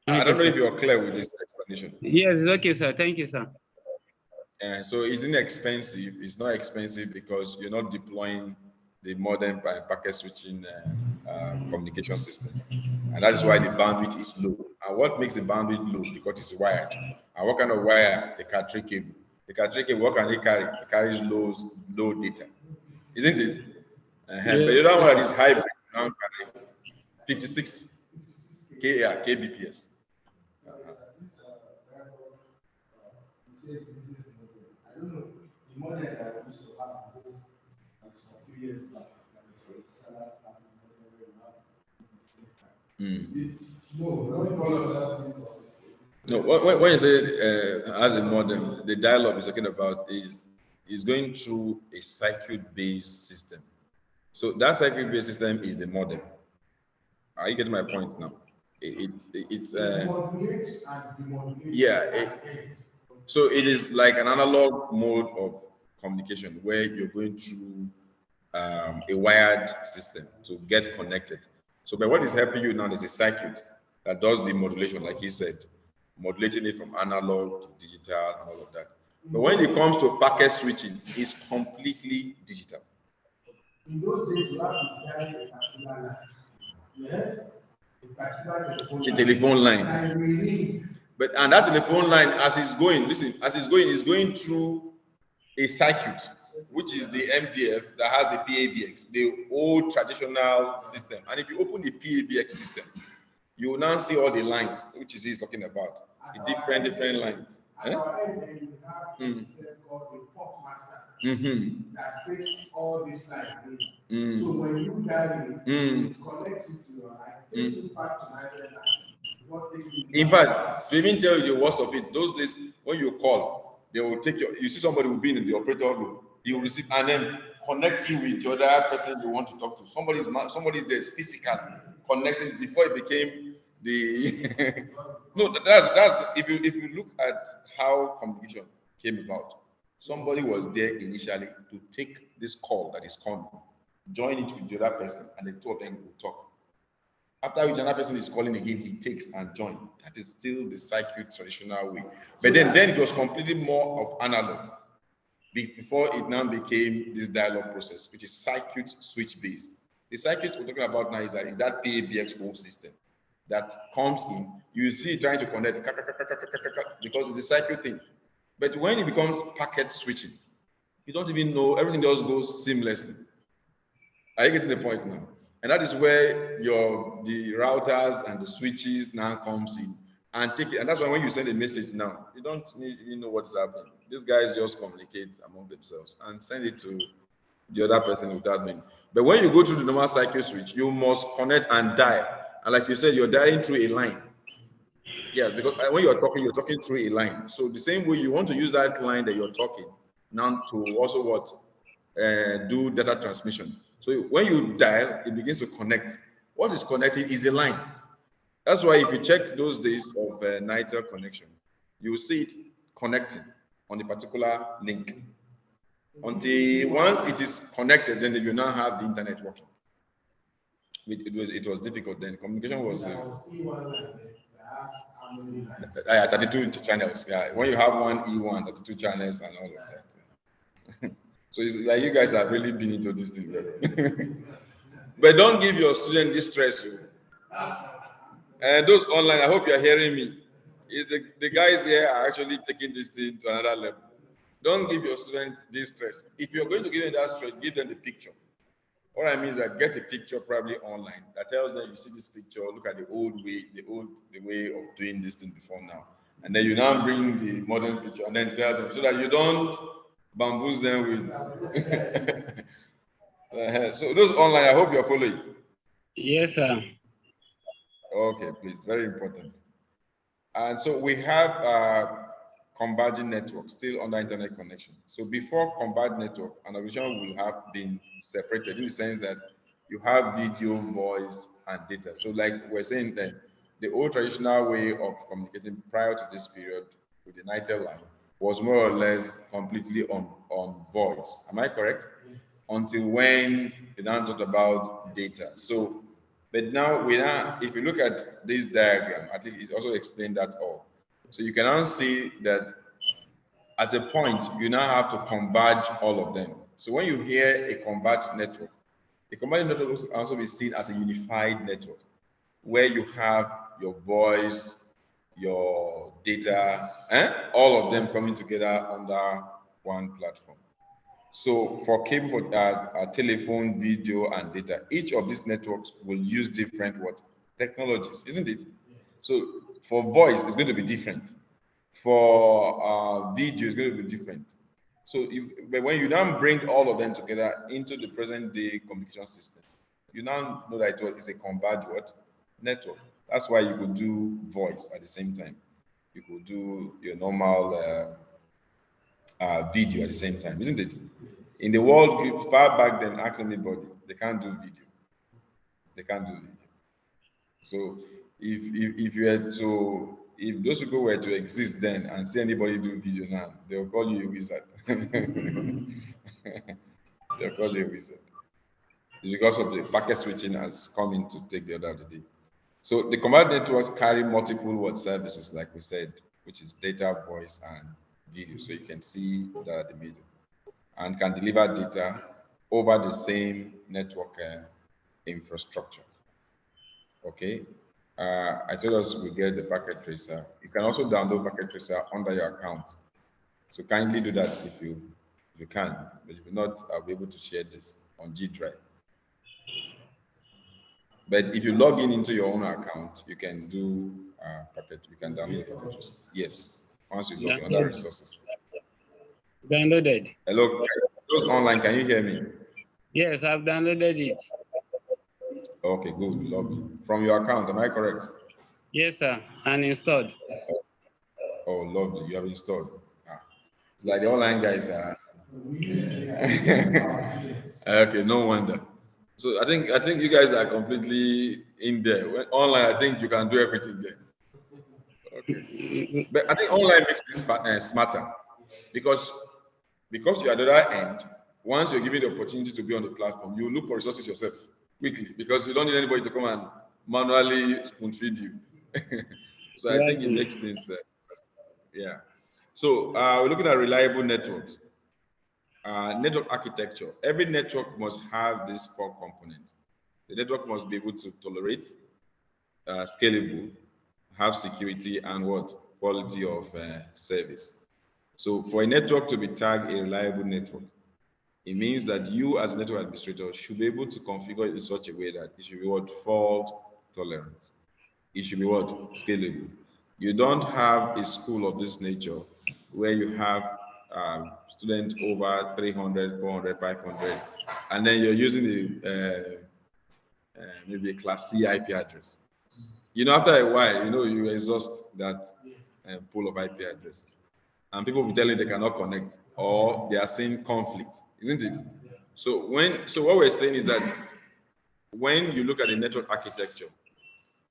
I don't know if you're clear with this explanation. Yes, okay, sir. Thank you, sir. And so it's inexpensive. It's not expensive because you're not deploying the modern packet switching communication system. And that is why the bandwidth is low. And what makes the bandwidth low? Because it's wired. And what kind of wire? The Cat3 cable. The Cat3 cable, what can it carry? It carries low data. Isn't it? But the other one is hybrid. 56 kbps. I don't know, the model that I used to have like a few years back, like it's No, when you say as a modem, the dial-up is talking about is going through a circuit-based system. So that circuit-based system is the modem. Are you getting my point now? So it is like an analog mode of communication where you're going through a wired system to get connected. So, but what is helping you now is a circuit that does the modulation, like he said, modulating it from analog to digital and all of that. But when it comes to packet switching, it's completely digital. In those days, you have to carry a particular line. Yes? The telephone line. But and that telephone line, as it's going, listen, as it's going through a circuit, which is the MDF that has the PABX, the old traditional system. And if you open the PABX system, you will now see all the lines, which is he's talking about, the different lines. That takes all this line. So when you carry it connects it to your line, takes you back to 999. In fact, to even tell you the worst of it, those days when you call, they will take you see somebody will be in the operator room, he will receive and then connect you with the other person you want to talk to. Somebody's there physically connecting before it became the no, that's if you look at how communication came about, somebody was there initially to take this call that is coming, join it with the other person, and the two of them will talk. After which another person is calling again, he takes and joins. That is still the circuit traditional way. But then it was completely more of analog. before it now became this dialogue process, which is circuit switch based. The circuit we're talking about now is that PABX whole system that comes in. You see it trying to connect because it's a circuit thing. But when it becomes packet switching, you don't even know, everything just goes seamlessly. Are you getting the point now? And that is where the routers and the switches now comes in and take it. And that's why when you send a message now, you don't even know what is happening. These guys just communicate among themselves and send it to the other person without knowing. But when you go through the normal circuit switch, you must connect and dial. And like you said, you're dialing through a line. Yes, because when you're talking through a line. So the same way you want to use that line that you're talking now to also what? Do data transmission. So when you dial, it begins to connect. What is connecting is a line. That's why if you check those days of NITEL connection, you will see it connecting on a particular link. Until once it is connected, then you now have the internet working. It was difficult then. Communication was 32 channels. Yeah, when you have one E1, 32 channels and all of that. So it's like you guys have really been into this thing. But don't give your student this stress. And those online, I hope you're hearing me. Is the guys here are actually taking this thing to another level. Don't give your student this stress. If you're going to give them that stress, give them the picture. What I mean is that get a picture probably online that tells them you see this picture, look at the way of doing this thing before now. And then you now bring the modern picture and then tell them so that you don't bamboozle them with. So those online, I hope you're following. Yes, sir. Okay, please, very important. And so we have converging network still under internet connection. So before converged network, an organization will have been separated in the sense that you have video, voice, and data. So like we're saying that the old traditional way of communicating prior to this period with the NITEL line was more or less completely on voice. Am I correct? Until when they now talked about data. So, but now if you look at this diagram, I think it also explained that all. So you can now see that at a point, you now have to converge all of them. So when you hear a converged network, a converged network will also be seen as a unified network, where you have your voice, your data, all of them coming together under one platform. So for cable, for telephone, video, and data, each of these networks will use different technologies, isn't it? So for voice, it's going to be different. For video, it's going to be different. So but when you now bring all of them together into the present day communication system, you now know that it's a converged network. That's why you could do voice at the same time. You could do your normal video at the same time, isn't it? In the world far back then, ask anybody, they can't do video. They can't do video. So if those people were to exist then and see anybody do video now, they'll call you a wizard. They'll call you a wizard. It's because of the packet switching has come in to take the order of the day. So the converged networks carry multiple services, like we said, which is data, voice, and video. So you can see that at the middle, and can deliver data over the same network infrastructure. Okay. I told us we get the packet tracer. You can also download packet tracer under your account. So kindly do that if you can. But if you're not, I'll be able to share this on G Drive. But if you log in into your own account, you can do you can download packet tracer. Yes. Once you log in under resources. Downloaded. Hello, those online, can you hear me? Yes, I've downloaded it. Okay, good, lovely. From your account, am I correct? Yes, sir, and installed. Oh, lovely, you have installed. It's like the online guys are. Okay, no wonder. So I think you guys are completely in there. When online, I think you can do everything there. Okay, but I think online makes this smarter because you're at the other end. Once you're given the opportunity to be on the platform, you look for resources yourself quickly because you don't need anybody to come and manually spoon feed you. So I think it makes sense. Yeah. So we're looking at reliable networks. network architecture. Every network must have these 4 components. The network must be able to tolerate, scalable, have security, and what? Quality of service. So for a network to be tagged a reliable network, it means that you as a network administrator should be able to configure it in such a way that it should be what? Fault tolerant. It should be what? Scalable. You don't have a school of this nature where you have students over 300, 400, 500, and then you're using maybe a class C IP address. You know, after a while, you know, you exhaust that pool of IP addresses. And people will tell you they cannot connect or they are seeing conflict, isn't it? So what we're saying is that when you look at the network architecture,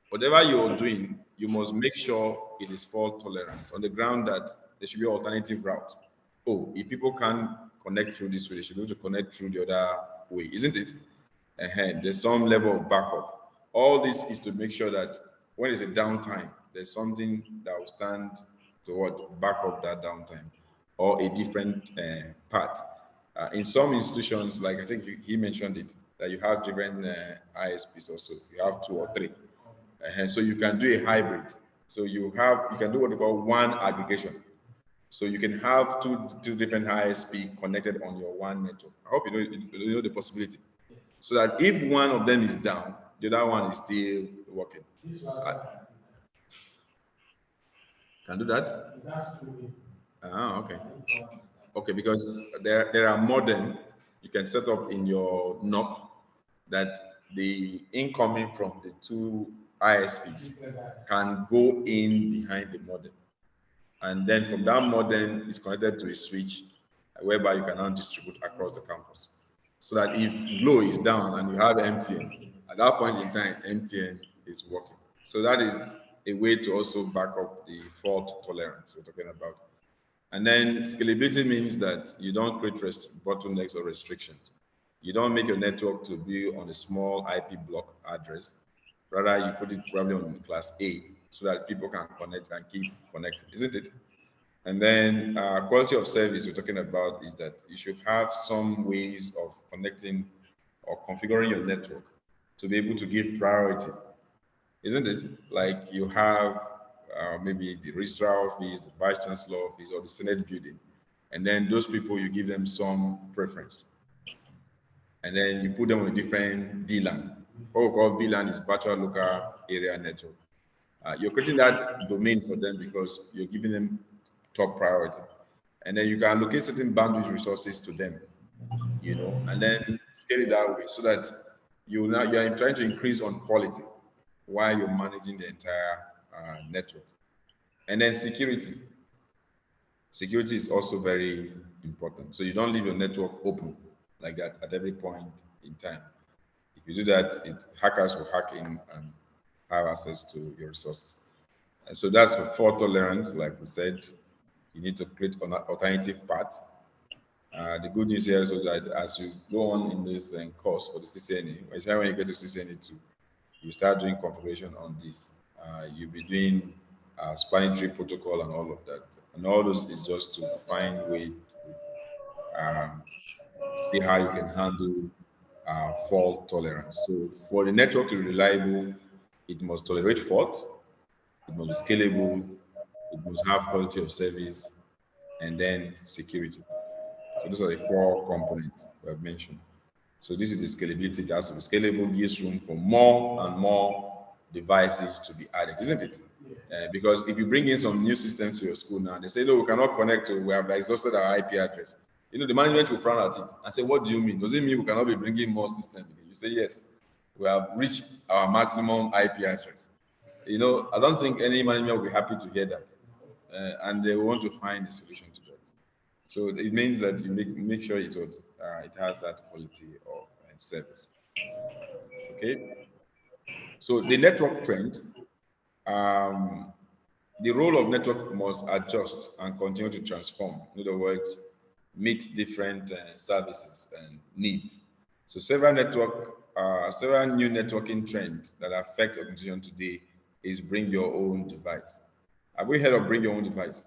whatever you're doing, you must make sure it is fault tolerant on the ground that there should be an alternative route. Oh, if people can't connect through this way, they should be able to connect through the other way, isn't it? There's some level of backup. All this is to make sure that when it's a downtime, there's something that will stand to what? Back up that downtime or a different path. In some institutions, like I think he mentioned it, that you have different ISPs also. You have 2 or 3. So you can do a hybrid. So you can do what we call one aggregation. So you can have two different ISP connected on your one network. I hope you know the possibility. So that if one of them is down, the other one is still working. Can do that? Okay. Okay, because there are modem you can set up in your NOC that the incoming from the 2 ISPs can go in behind the modem. And then from that modem is connected to a switch whereby you can now distribute across the campus. So that if Glo is down and you have MTN, at that point in time, MTN is working. So that is a way to also back up the fault tolerance we're talking about. And then scalability means that you don't create bottlenecks or restrictions. You don't make your network to be on a small IP block address. Rather, you put it probably on class A so that people can connect and keep connecting, isn't it? And then quality of service we're talking about is that you should have some ways of connecting or configuring your network to be able to give priority, isn't it? Like you have maybe the registrar office, the vice chancellor office, or the Senate building. And then those people, you give them some preference. And then you put them on a different VLAN. What we call VLAN is virtual local area network. You're creating that domain for them because you're giving them top priority. And then you can allocate certain bandwidth resources to them, you know, and then scale it that way so that you are trying to increase on quality while you're managing the entire network. And then security. Security is also very important. So you don't leave your network open like that at every point in time. If you do that, hackers will hack in and have access to your resources. And so that's for fault tolerance, like we said. You need to create an alternative path. The good news here is that as you go on in this course for the CCNA, when you get to CCNA2, you start doing configuration on this. You'll be doing spanning tree protocol and all of that. And all those is just to find a way to see how you can handle fault tolerance. So for the network to be reliable, it must tolerate fault, it must be scalable, it must have quality of service, and then security. So those are the 4 components we have mentioned. So this is the scalability. It has to be scalable, gives room for more and more devices to be added, isn't it? Because if you bring in some new system to your school now, they say, no, we cannot connect to, we have exhausted our IP address. You know, the management will frown at it and say, what do you mean? Does it mean we cannot be bringing more systems? You say, yes, we have reached our maximum IP address. You know, I don't think any management will be happy to hear that. And they want to find a solution to that. So it means that you make sure it has that quality of service. Okay. So the network trend, the role of network must adjust and continue to transform. In other words, meet different services and needs. So several new networking trends that affect organization today is bring your own device. Have we heard of bring your own device?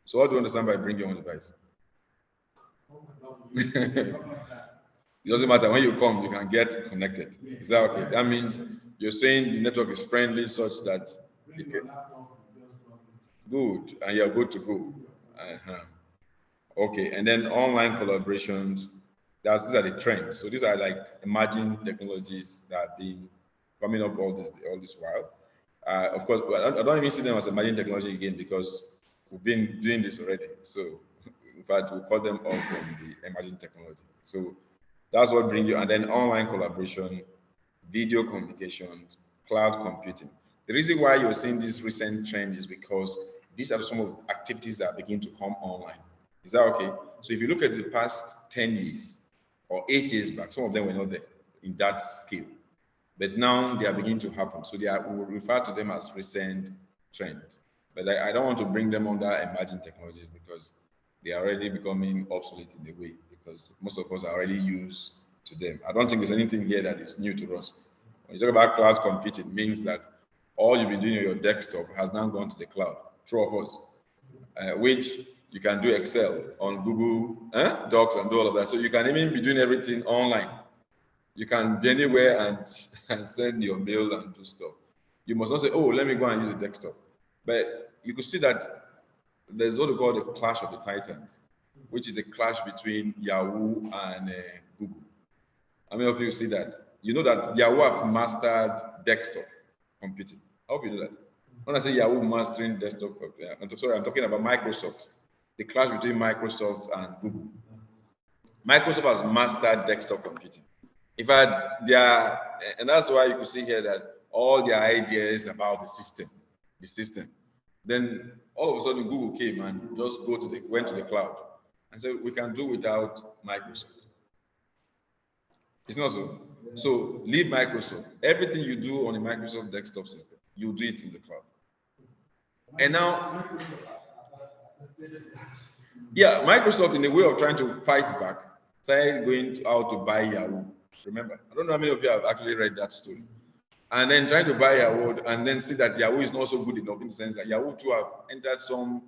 So what do you understand by bring your own device? It doesn't matter. When you come, you can get connected. Is that okay? That means you're saying the network is friendly such that it can... Good, and you're good to go. Okay, and then online collaborations, these are the trends. So these are like emerging technologies that have been coming up all this while. Of course, I don't even see them as emerging technology again because we've been doing this already. So in fact, we call them all from the emerging technology. So that's what brings you, and then online collaboration, video communications, cloud computing. The reason why you're seeing this recent trend is because these are some of the activities that begin to come online. Is that okay? So if you look at the past 10 years or 8 years back, some of them were not there in that scale. But now they are beginning to happen. So we will refer to them as recent trends. But I don't want to bring them under emerging technologies because they are already becoming obsolete in a way because most of us are already used to them. I don't think there's anything here that is new to us. When you talk about cloud computing, it means that all you've been doing on your desktop has now gone to the cloud, true of us, which you can do Excel on Google Docs and do all of that. So you can even be doing everything online. You can be anywhere and send your mail and do stuff. You must not say, oh, let me go and use a desktop. But you could see that there's what we call the clash of the titans, which is a clash between Yahoo and Google. How many of you see that? You know that Yahoo have mastered desktop computing. I hope you know that. When I say Yahoo mastering desktop, I'm talking about Microsoft. The clash between Microsoft and Google. Microsoft has mastered desktop computing. In fact, and that's why you can see here that all their ideas about the system. Then all of a sudden Google came and just went to the cloud and said we can do without Microsoft. It's not so. So leave Microsoft. Everything you do on a Microsoft desktop system, you do it in the cloud. And now, yeah, Microsoft, in a way of trying to fight back, started going out to buy Yahoo. Remember, I don't know how many of you have actually read that story. And then trying to buy Yahoo, and then see that Yahoo is not so good enough in the sense that Yahoo too have entered some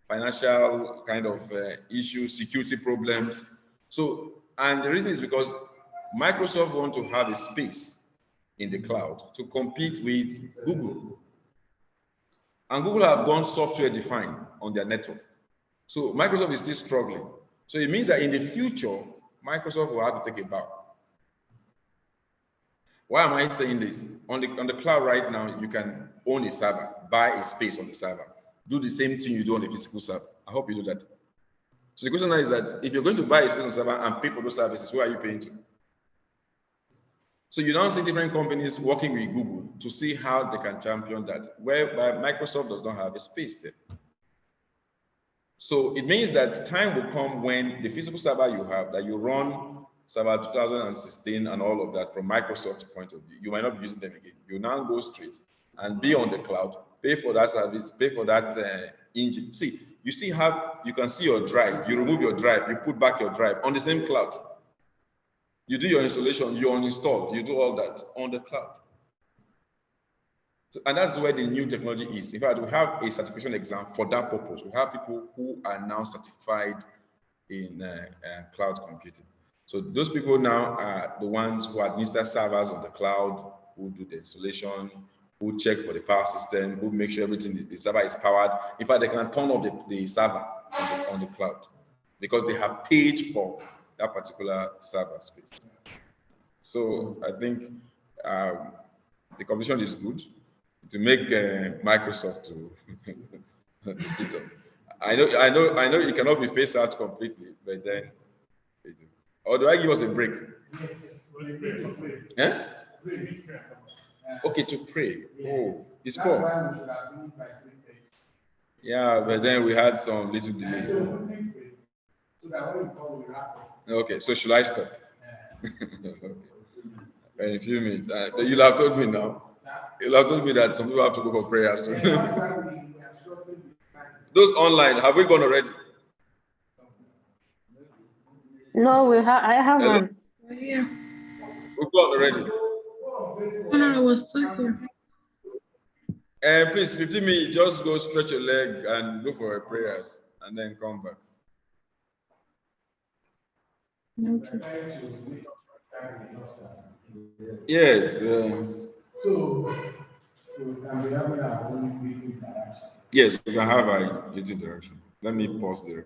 financial kind of issues, security problems. So, and the reason is because Microsoft want to have a space in the cloud to compete with Google. And Google have gone software defined on their network. So Microsoft is still struggling. So it means that in the future, Microsoft will have to take a bow. Why am I saying this? On the cloud right now, you can own a server, buy a space on the server, do the same thing you do on the physical server. I hope you do that. So the question now is that if you're going to buy a space on the server and pay for those services, who are you paying to? So you now see different companies working with Google to see how they can champion that, whereby Microsoft does not have a space there. So it means that time will come when the physical server you have, that you run server 2016 and all of that from Microsoft's point of view, you might not be using them again. You now go straight and be on the cloud, pay for that service, pay for that engine. See, you can see your drive, you remove your drive, you put back your drive on the same cloud. You do your installation, you uninstall, you do all that on the cloud. So, and that's where the new technology is. In fact, we have a certification exam for that purpose. We have people who are now certified in cloud computing. So those people now are the ones who administer servers on the cloud, who do the installation, who check for the power system, who make sure everything, the server is powered. In fact, they can turn off the server on the cloud because they have paid for that particular server space. So I think the competition is good to make Microsoft to sit up. I know you cannot be phased out completely, but then, or do I give us a break? Yeah? Okay, to pray. Oh, it's 4. Yeah, but then we had some little delay. Okay, so should I stop? Okay. In a few minutes. You'll have told me now. You'll have told me that some people have to go for prayers. Those online, have we gone already? No, I haven't. Yeah. We've gone already. No, I was still here. And please, 15 minutes, just go stretch your leg and go for prayers and then come back. Okay. Yes. So can we have our own interaction? Yes, we can have a little interaction. Let me pause there.